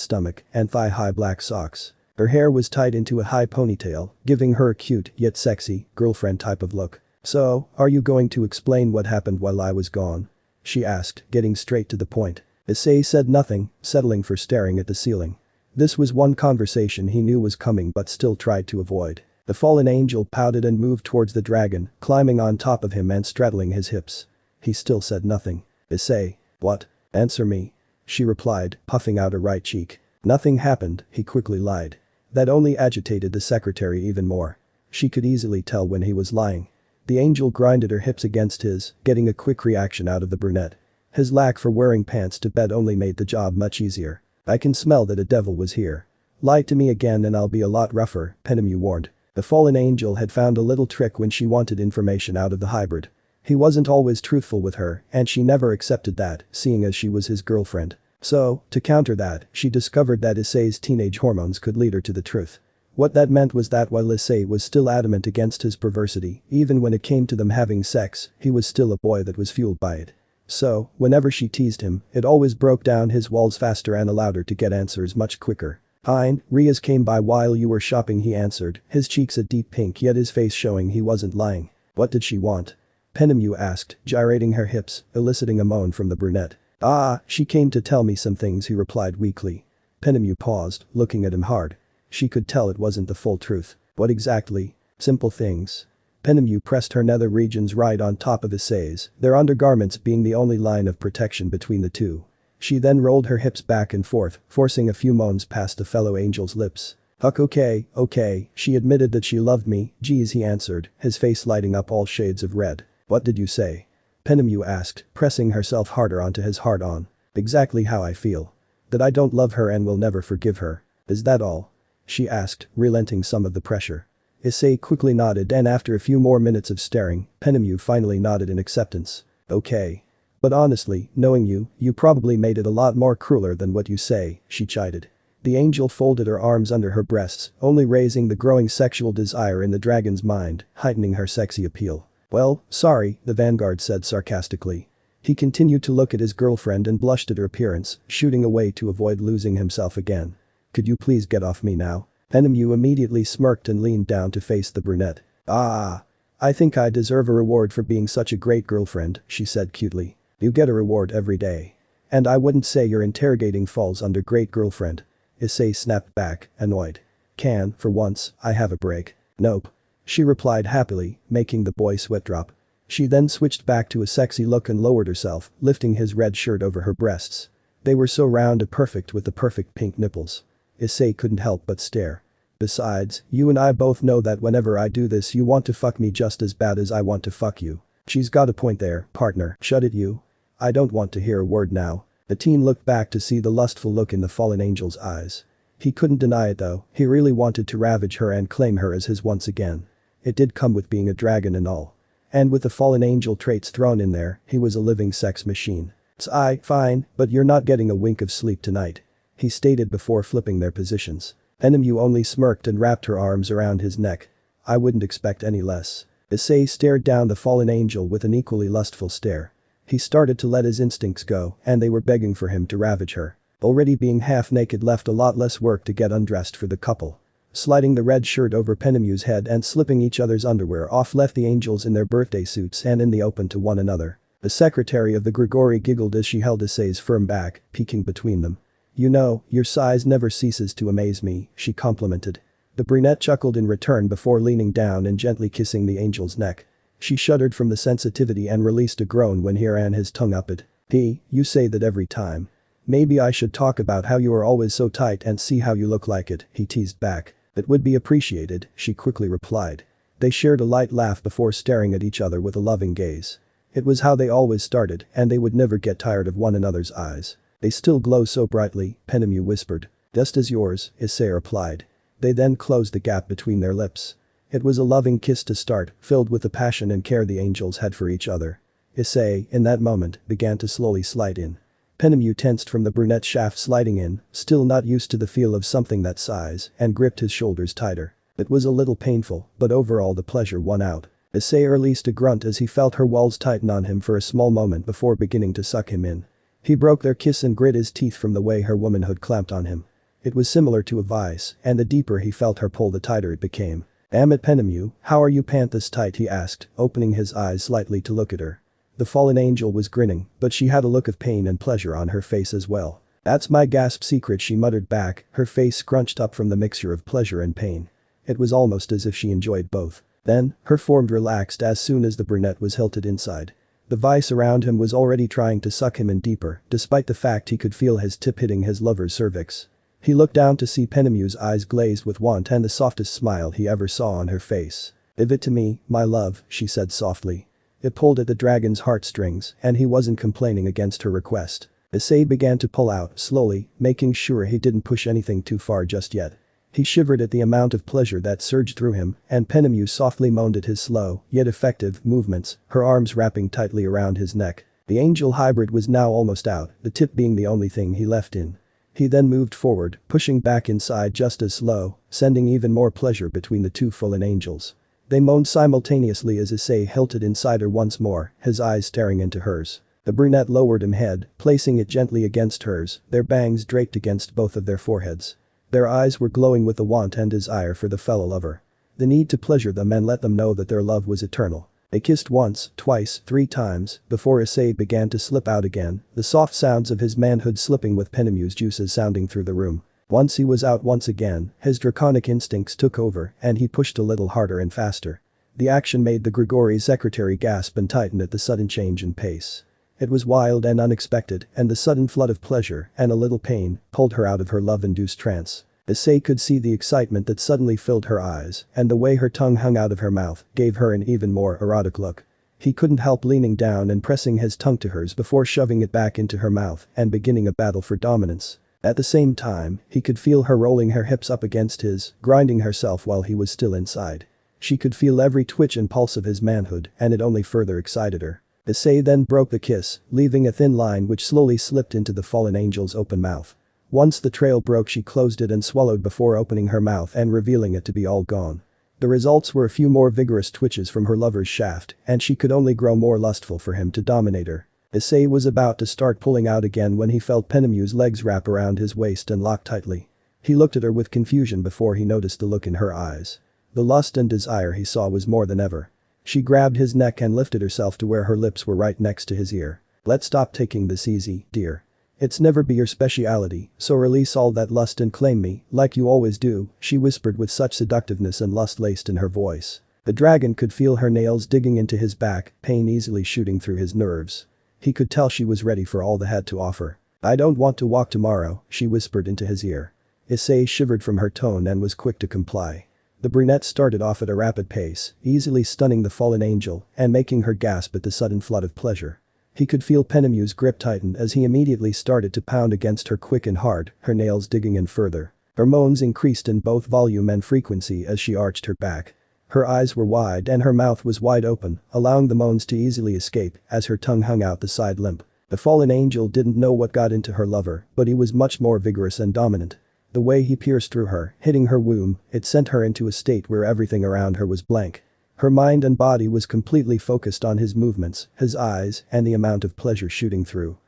stomach, and thigh-high black socks. Her hair was tied into a high ponytail, giving her a cute, yet sexy, girlfriend type of look. So, are you going to explain what happened while I was gone? She asked, getting straight to the point. Issei said nothing, settling for staring at the ceiling. This was one conversation he knew was coming but still tried to avoid. The fallen angel pouted and moved towards the dragon, climbing on top of him and straddling his hips. He still said nothing. Issei. What? Answer me. She replied, puffing out her right cheek. Nothing happened, he quickly lied. That only agitated the secretary even more. She could easily tell when he was lying. The angel grinded her hips against his, getting a quick reaction out of the brunette. His lack for wearing pants to bed only made the job much easier. I can smell that a devil was here. Lie to me again and I'll be a lot rougher, Penemu warned. The fallen angel had found a little trick when she wanted information out of the hybrid. He wasn't always truthful with her, and she never accepted that, seeing as she was his girlfriend. So, to counter that, she discovered that Issei's teenage hormones could lead her to the truth. What that meant was that while Issei was still adamant against his perversity, even when it came to them having sex, he was still a boy that was fueled by it. So, whenever she teased him, it always broke down his walls faster and allowed her to get answers much quicker. Hein, Rias came by while you were shopping, he answered, his cheeks a deep pink yet his face showing he wasn't lying. What did she want? Penemu asked, gyrating her hips, eliciting a moan from the brunette. Ah, she came to tell me some things, he replied weakly. Penemu paused, looking at him hard. She could tell it wasn't the full truth. What exactly? Simple things. Penemu pressed her nether regions right on top of Issei's, their undergarments being the only line of protection between the two. She then rolled her hips back and forth, forcing a few moans past the fellow angel's lips. Huck, okay, she admitted that she loved me, geez, he answered, his face lighting up all shades of red. What did you say? Penemu asked, pressing herself harder onto his hard-on. Exactly how I feel. That I don't love her and will never forgive her. Is that all? She asked, relenting some of the pressure. Issei quickly nodded and after a few more minutes of staring, Penemu finally nodded in acceptance. Okay. But honestly, knowing you probably made it a lot more crueler than what you say, she chided. The angel folded her arms under her breasts, only raising the growing sexual desire in the dragon's mind, heightening her sexy appeal. Well, sorry, the vanguard said sarcastically. He continued to look at his girlfriend and blushed at her appearance, shooting away to avoid losing himself again. Could you please get off me now? Penemu immediately smirked and leaned down to face the brunette. Ah. I think I deserve a reward for being such a great girlfriend, she said cutely. You get a reward every day. And I wouldn't say your interrogating falls under great girlfriend. Issei snapped back, annoyed. Can, for once, I have a break? Nope. She replied happily, making the boy sweat drop. She then switched back to a sexy look and lowered herself, lifting his red shirt over her breasts. They were so round and perfect with the perfect pink nipples. Issei couldn't help but stare. Besides, you and I both know that whenever I do this you want to fuck me just as bad as I want to fuck you. She's got a point there, partner, shut it you. I don't want to hear a word now. The teen looked back to see the lustful look in the fallen angel's eyes. He couldn't deny it though, he really wanted to ravage her and claim her as his once again. It did come with being a dragon and all. And with the fallen angel traits thrown in there, he was a living sex machine. Fine, but you're not getting a wink of sleep tonight. He stated before flipping their positions. Enemu only smirked and wrapped her arms around his neck. I wouldn't expect any less. Issei stared down the fallen angel with an equally lustful stare. He started to let his instincts go, and they were begging for him to ravage her. Already being half naked left a lot less work to get undressed for the couple. Sliding the red shirt over Penemu's head and slipping each other's underwear off left the angels in their birthday suits and in the open to one another. The secretary of the Grigori giggled as she held Issei's firm back, peeking between them. You know, your size never ceases to amaze me, she complimented. The brunette chuckled in return before leaning down and gently kissing the angel's neck. She shuddered from the sensitivity and released a groan when he ran his tongue up it. You say that every time. Maybe I should talk about how you are always so tight and see how you look like it, he teased back. That would be appreciated, she quickly replied. They shared a light laugh before staring at each other with a loving gaze. It was how they always started, and they would never get tired of one another's eyes. They still glow so brightly, Penemu whispered. Just as yours, Issei replied. They then closed the gap between their lips. It was a loving kiss to start, filled with the passion and care the angels had for each other. Issei, in that moment, began to slowly slide in. Penemu tensed from the brunette's shaft sliding in, still not used to the feel of something that size, and gripped his shoulders tighter. It was a little painful, but overall the pleasure won out. Issei released a grunt as he felt her walls tighten on him for a small moment before beginning to suck him in. He broke their kiss and grit his teeth from the way her womanhood clamped on him. It was similar to a vice, and the deeper he felt her pull the tighter it became. Damn it Penemu, how are you pant this tight he asked, opening his eyes slightly to look at her. The fallen angel was grinning, but she had a look of pain and pleasure on her face as well. That's my gasp secret she muttered back, her face scrunched up from the mixture of pleasure and pain. It was almost as if she enjoyed both. Then, her form relaxed as soon as the brunette was hilted inside. The vice around him was already trying to suck him in deeper, despite the fact he could feel his tip hitting his lover's cervix. He looked down to see Penemu's eyes glazed with want and the softest smile he ever saw on her face. Give it to me, my love, she said softly. It pulled at the dragon's heartstrings, and he wasn't complaining against her request. Issei began to pull out, slowly, making sure he didn't push anything too far just yet. He shivered at the amount of pleasure that surged through him, and Penemu softly moaned at his slow, yet effective, movements, her arms wrapping tightly around his neck. The angel hybrid was now almost out, the tip being the only thing he left in. He then moved forward, pushing back inside just as slow, sending even more pleasure between the two fallen angels. They moaned simultaneously as Issei hilted inside her once more, his eyes staring into hers. The brunette lowered his head, placing it gently against hers, their bangs draped against both of their foreheads. Their eyes were glowing with the want and desire for the fellow lover. The need to pleasure them and let them know that their love was eternal. They kissed once, twice, 3 times, before Issei began to slip out again, the soft sounds of his manhood slipping with Penemu's juices sounding through the room. Once he was out once again, his draconic instincts took over and he pushed a little harder and faster. The action made the Grigori secretary gasp and tighten at the sudden change in pace. It was wild and unexpected, and the sudden flood of pleasure and a little pain pulled her out of her love-induced trance. Issei could see the excitement that suddenly filled her eyes, and the way her tongue hung out of her mouth gave her an even more erotic look. He couldn't help leaning down and pressing his tongue to hers before shoving it back into her mouth and beginning a battle for dominance. At the same time, he could feel her rolling her hips up against his, grinding herself while he was still inside. She could feel every twitch and pulse of his manhood, and it only further excited her. Issei then broke the kiss, leaving a thin line which slowly slipped into the fallen angel's open mouth. Once the trail broke she closed it and swallowed before opening her mouth and revealing it to be all gone. The results were a few more vigorous twitches from her lover's shaft, and she could only grow more lustful for him to dominate her. Issei was about to start pulling out again when he felt Penemu's legs wrap around his waist and lock tightly. He looked at her with confusion before he noticed the look in her eyes. The lust and desire he saw was more than ever. She grabbed his neck and lifted herself to where her lips were right next to his ear. Let's stop taking this easy, dear. It's never be your speciality, so release all that lust and claim me, like you always do, she whispered with such seductiveness and lust laced in her voice. The dragon could feel her nails digging into his back, pain easily shooting through his nerves. He could tell she was ready for all they had to offer. I don't want to walk tomorrow, she whispered into his ear. Issei shivered from her tone and was quick to comply. The brunette started off at a rapid pace, easily stunning the fallen angel and making her gasp at the sudden flood of pleasure. He could feel Penemu's grip tighten as he immediately started to pound against her quick and hard, her nails digging in further. Her moans increased in both volume and frequency as she arched her back. Her eyes were wide and her mouth was wide open, allowing the moans to easily escape as her tongue hung out the side limp. The fallen angel didn't know what got into her lover, but he was much more vigorous and dominant. The way he pierced through her, hitting her womb, it sent her into a state where everything around her was blank. Her mind and body was completely focused on his movements, his eyes, and the amount of pleasure shooting through.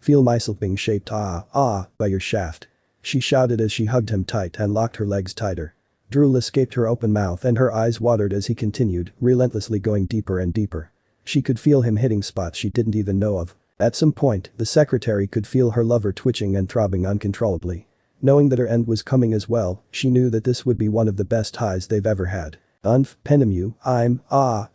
Feel myself being shaped by your shaft. She shouted as she hugged him tight and locked her legs tighter. Drool escaped her open mouth and her eyes watered as he continued, relentlessly going deeper and deeper. She could feel him hitting spots she didn't even know of. At some point, the secretary could feel her lover twitching and throbbing uncontrollably. Knowing that her end was coming as well, she knew that this would be one of the best highs they've ever had. Penemu, I'm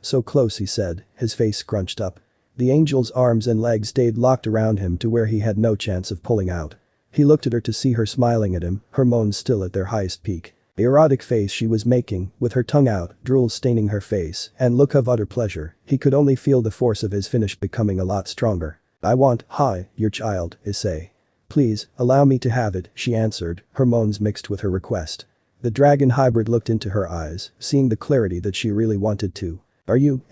so close, he said, his face scrunched up. The angel's arms and legs stayed locked around him to where he had no chance of pulling out. He looked at her to see her smiling at him, her moans still at their highest peak. The erotic face she was making, with her tongue out, drool staining her face, and look of utter pleasure, he could only feel the force of his finish becoming a lot stronger. I want, your child, Issei. Please, allow me to have it, she answered, her moans mixed with her request. The dragon hybrid looked into her eyes, seeing the clarity that she really wanted to. Are you,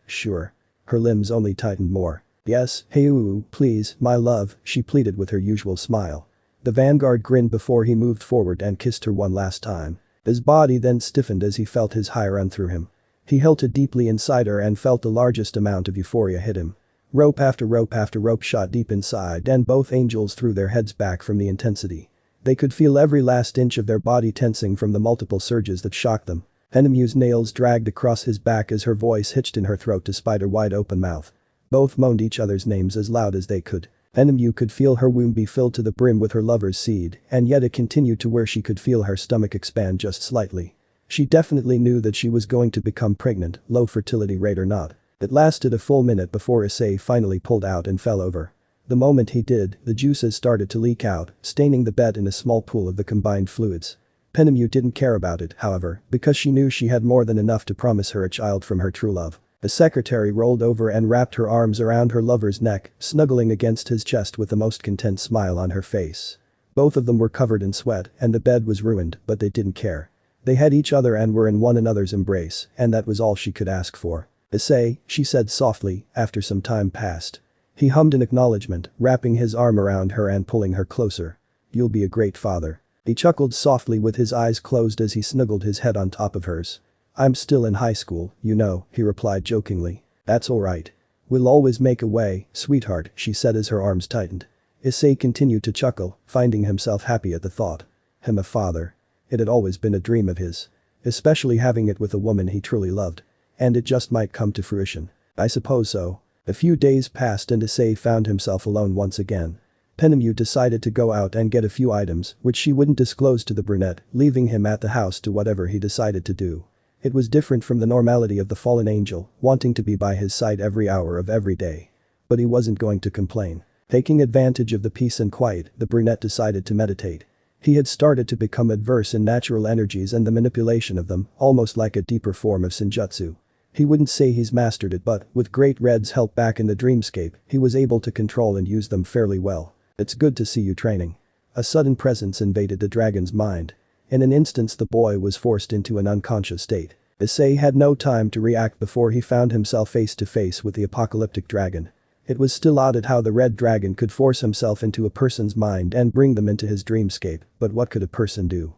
sure? Her limbs only tightened more. Yes, Hyoudou, please, my love, she pleaded with her usual smile. The vanguard grinned before he moved forward and kissed her one last time. His body then stiffened as he felt his high run through him. He hilted deeply inside her and felt the largest amount of euphoria hit him. Rope after rope after rope shot deep inside and both angels threw their heads back from the intensity. They could feel every last inch of their body tensing from the multiple surges that shocked them. Penemu's nails dragged across his back as her voice hitched in her throat despite her wide open mouth. Both moaned each other's names as loud as they could. Penemu could feel her womb be filled to the brim with her lover's seed, and yet it continued to where she could feel her stomach expand just slightly. She definitely knew that she was going to become pregnant, low fertility rate or not. It lasted a full minute before Issei finally pulled out and fell over. The moment he did, the juices started to leak out, staining the bed in a small pool of the combined fluids. Penemu didn't care about it, however, because she knew she had more than enough to promise her a child from her true love. The secretary rolled over and wrapped her arms around her lover's neck, snuggling against his chest with the most content smile on her face. Both of them were covered in sweat and the bed was ruined, but they didn't care. They had each other and were in one another's embrace, and that was all she could ask for. Issei, she said softly, after some time passed. He hummed in acknowledgement, wrapping his arm around her and pulling her closer. You'll be a great father. He chuckled softly with his eyes closed as he snuggled his head on top of hers. I'm still in high school, you know, he replied jokingly. That's alright. We'll always make a way, sweetheart, she said as her arms tightened. Issei continued to chuckle, finding himself happy at the thought. Him a father. It had always been a dream of his. Especially having it with a woman he truly loved. And it just might come to fruition. I suppose so. A few days passed and Issei found himself alone once again. Penemu decided to go out and get a few items, which she wouldn't disclose to the brunette, leaving him at the house to whatever he decided to do. It was different from the normality of the fallen angel, wanting to be by his side every hour of every day. But he wasn't going to complain. Taking advantage of the peace and quiet, the brunette decided to meditate. He had started to become adverse in natural energies and the manipulation of them, almost like a deeper form of senjutsu. He wouldn't say he's mastered it, but with Great Red's help back in the dreamscape, he was able to control and use them fairly well. It's good to see you training. A sudden presence invaded the dragon's mind. In an instant the boy was forced into an unconscious state. Issei had no time to react before he found himself face to face with the Apocalyptic Dragon. It was still odd at how the red dragon could force himself into a person's mind and bring them into his dreamscape, but what could a person do?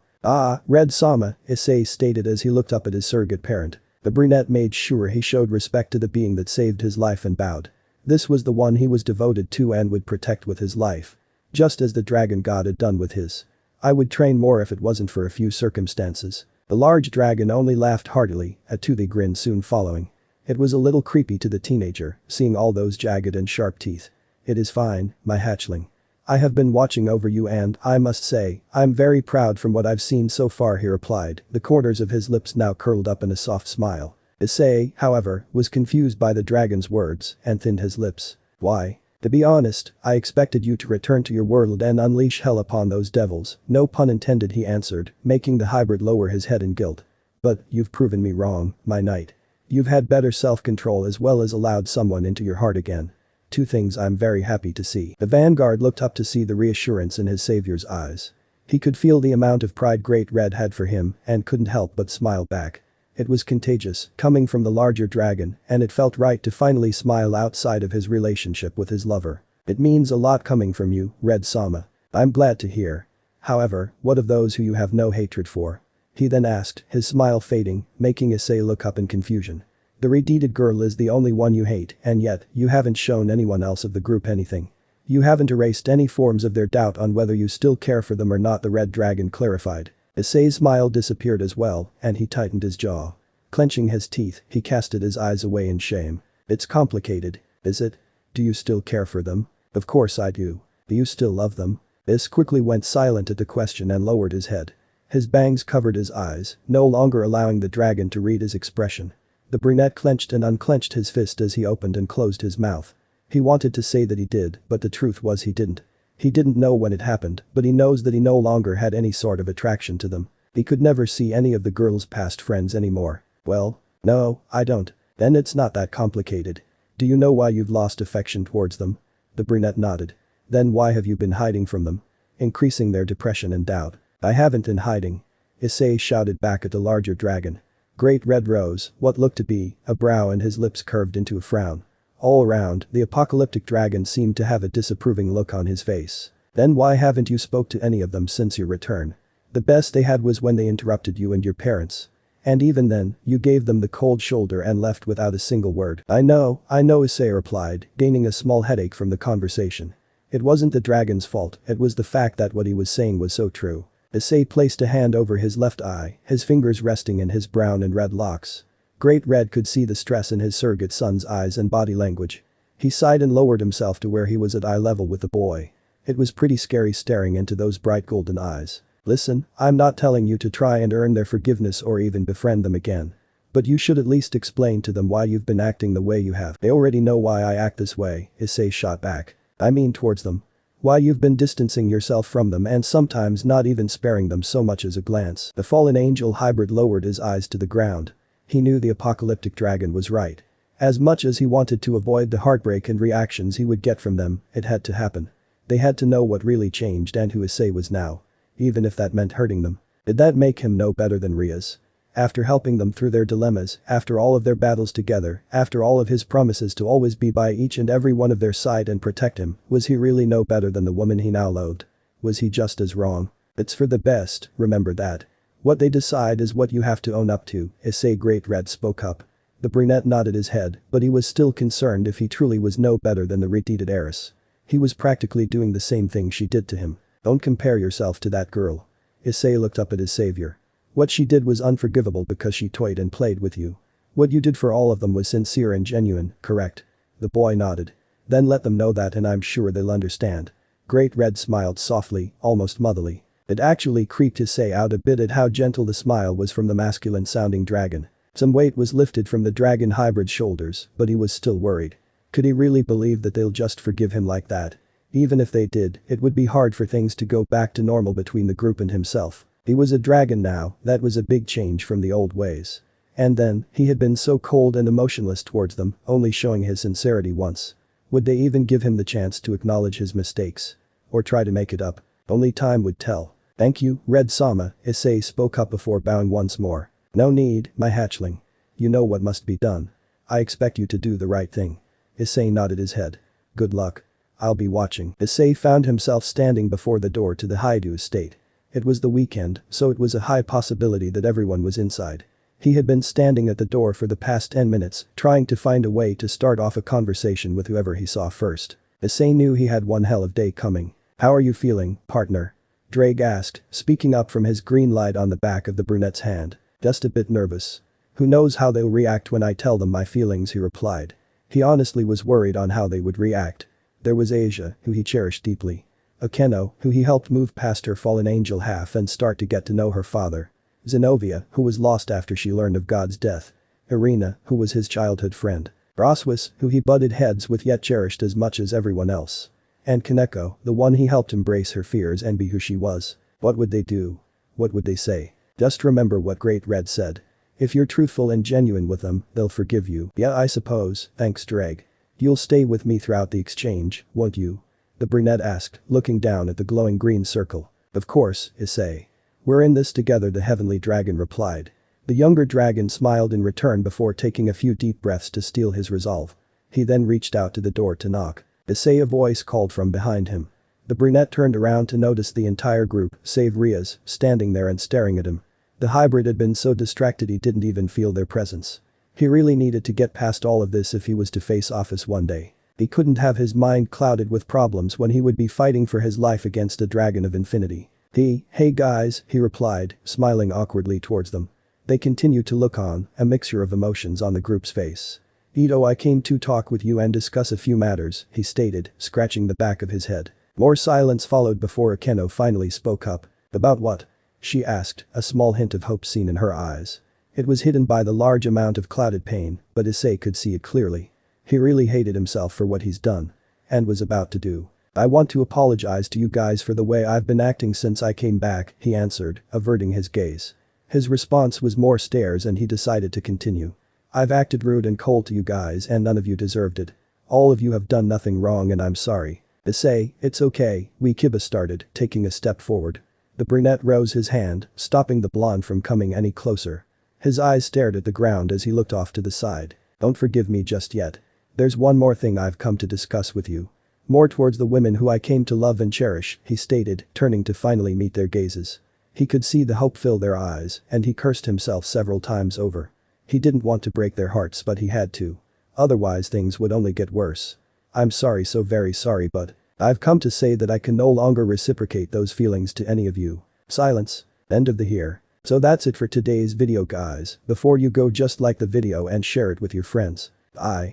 Red Sama, Issei stated as he looked up at his surrogate parent. The brunette made sure he showed respect to the being that saved his life and bowed. This was the one he was devoted to and would protect with his life. Just as the dragon god had done with his. I would train more if it wasn't for a few circumstances. The large dragon only laughed heartily, a toothy grin soon following. It was a little creepy to the teenager, seeing all those jagged and sharp teeth. It is fine, my hatchling. I have been watching over you and, I must say, I'm very proud from what I've seen so far, he replied, the corners of his lips now curled up in a soft smile. Issei, however, was confused by the dragon's words and thinned his lips. Why? To be honest, I expected you to return to your world and unleash hell upon those devils, no pun intended, he answered, making the hybrid lower his head in guilt. But, you've proven me wrong, my knight. You've had better self-control as well as allowed someone into your heart again. Two things I'm very happy to see. The vanguard looked up to see the reassurance in his savior's eyes. He could feel the amount of pride Great Red had for him and couldn't help but smile back. It was contagious, coming from the larger dragon, and it felt right to finally smile outside of his relationship with his lover. It means a lot coming from you, Red Sama. I'm glad to hear. However, what of those who you have no hatred for? He then asked, his smile fading, making Issei look up in confusion. The redeeded girl is the only one you hate, and yet, you haven't shown anyone else of the group anything. You haven't erased any forms of their doubt on whether you still care for them or not, the red dragon clarified. Issei's smile disappeared as well, and he tightened his jaw. Clenching his teeth, he casted his eyes away in shame. It's complicated, is it? Do you still care for them? Of course I do. Do you still love them? Iss quickly went silent at the question and lowered his head. His bangs covered his eyes, no longer allowing the dragon to read his expression. The brunette clenched and unclenched his fist as he opened and closed his mouth. He wanted to say that he did, but the truth was he didn't. He didn't know when it happened, but he knows that he no longer had any sort of attraction to them. He could never see any of the girl's past friends anymore. Well, no, I don't. Then it's not that complicated. Do you know why you've lost affection towards them? The brunette nodded. Then why have you been hiding from them? Increasing their depression and doubt. I haven't been hiding. Issei shouted back at the larger dragon. Great Red rose, what looked to be a brow, and his lips curved into a frown. All around, the apocalyptic dragon seemed to have a disapproving look on his face. Then why haven't you spoke to any of them since your return? The best they had was when they interrupted you and your parents. And even then, you gave them the cold shoulder and left without a single word. I know, Issei replied, gaining a small headache from the conversation. It wasn't the dragon's fault, it was the fact that what he was saying was so true. Issei placed a hand over his left eye, his fingers resting in his brown and red locks. Great Red could see the stress in his surrogate son's eyes and body language. He sighed and lowered himself to where he was at eye level with the boy. It was pretty scary staring into those bright golden eyes. Listen, I'm not telling you to try and earn their forgiveness or even befriend them again. But you should at least explain to them why you've been acting the way you have. They already know why I act this way, Issei shot back. I mean towards them. Why you've been distancing yourself from them and sometimes not even sparing them so much as a glance. The fallen angel hybrid lowered his eyes to the ground. He knew the apocalyptic dragon was right. As much as he wanted to avoid the heartbreak and reactions he would get from them, it had to happen. They had to know what really changed and who Issei was now. Even if that meant hurting them. Did that make him no better than Rias? After helping them through their dilemmas, after all of their battles together, after all of his promises to always be by each and every one of their side and protect him, was he really no better than the woman he now loathed? Was he just as wrong? It's for the best, remember that. What they decide is what you have to own up to, Issei Great Red spoke up. The brunette nodded his head, but he was still concerned if he truly was no better than the redeeded heiress. He was practically doing the same thing she did to him. Don't compare yourself to that girl. Issei looked up at his savior. What she did was unforgivable because she toyed and played with you. What you did for all of them was sincere and genuine, correct? The boy nodded. Then let them know that and I'm sure they'll understand. Great Red smiled softly, almost motherly. It actually creeped Issei out a bit at how gentle the smile was from the masculine-sounding dragon. Some weight was lifted from the dragon hybrid's shoulders, but he was still worried. Could he really believe that they'll just forgive him like that? Even if they did, it would be hard for things to go back to normal between the group and himself. He was a dragon now, that was a big change from the old ways. And then, he had been so cold and emotionless towards them, only showing his sincerity once. Would they even give him the chance to acknowledge his mistakes? Or try to make it up? Only time would tell. Thank you, Red Sama, Issei spoke up before bowing once more. No need, my hatchling. You know what must be done. I expect you to do the right thing. Issei nodded his head. Good luck. I'll be watching. Issei found himself standing before the door to the Hyoudou estate. It was the weekend, so it was a high possibility that everyone was inside. He had been standing at the door for the past 10 minutes, trying to find a way to start off a conversation with whoever he saw first. Issei knew he had one hell of day coming. How are you feeling, partner? Drake asked, speaking up from his green light on the back of the brunette's hand. Just a bit nervous. Who knows how they'll react when I tell them my feelings, he replied. He honestly was worried on how they would react. There was Asia, who he cherished deeply. Akeno, who he helped move past her fallen angel half and start to get to know her father. Zenobia, who was lost after she learned of God's death. Irina, who was his childhood friend. Roswis, who he butted heads with yet cherished as much as everyone else. And Kaneko, the one he helped embrace her fears and be who she was. What would they do? What would they say? Just remember what Great Red said. If you're truthful and genuine with them, they'll forgive you. Yeah, I suppose, thanks Drag. You'll stay with me throughout the exchange, won't you? The brunette asked, looking down at the glowing green circle. Of course, Issei. We're in this together, the heavenly dragon replied. The younger dragon smiled in return before taking a few deep breaths to steel his resolve. He then reached out to the door to knock. Issei, a voice called from behind him. The brunette turned around to notice the entire group, save Rias, standing there and staring at him. The hybrid had been so distracted he didn't even feel their presence. He really needed to get past all of this if he was to face Ophis one day. He couldn't have his mind clouded with problems when he would be fighting for his life against a dragon of infinity. Hey guys, he replied, smiling awkwardly towards them. They continued to look on, a mixture of emotions on the group's face. Hyoudou, I came to talk with you and discuss a few matters, he stated, scratching the back of his head. More silence followed before Akeno finally spoke up. About what? She asked, a small hint of hope seen in her eyes. It was hidden by the large amount of clouded pain, but Issei could see it clearly. He really hated himself for what he's done. And was about to do. I want to apologize to you guys for the way I've been acting since I came back, he answered, averting his gaze. His response was more stares and he decided to continue. I've acted rude and cold to you guys and none of you deserved it. All of you have done nothing wrong and I'm sorry. Issei, it's okay, Kiba started, taking a step forward. The brunette rose his hand, stopping the blonde from coming any closer. His eyes stared at the ground as he looked off to the side. Don't forgive me just yet. There's one more thing I've come to discuss with you. More towards the women who I came to love and cherish, he stated, turning to finally meet their gazes. He could see the hope fill their eyes, and he cursed himself several times over. He didn't want to break their hearts but he had to. Otherwise things would only get worse. I'm sorry, so very sorry, but I've come to say that I can no longer reciprocate those feelings to any of you. Silence. End of the here. So that's it for today's video guys. Before you go, just like the video and share it with your friends. Bye.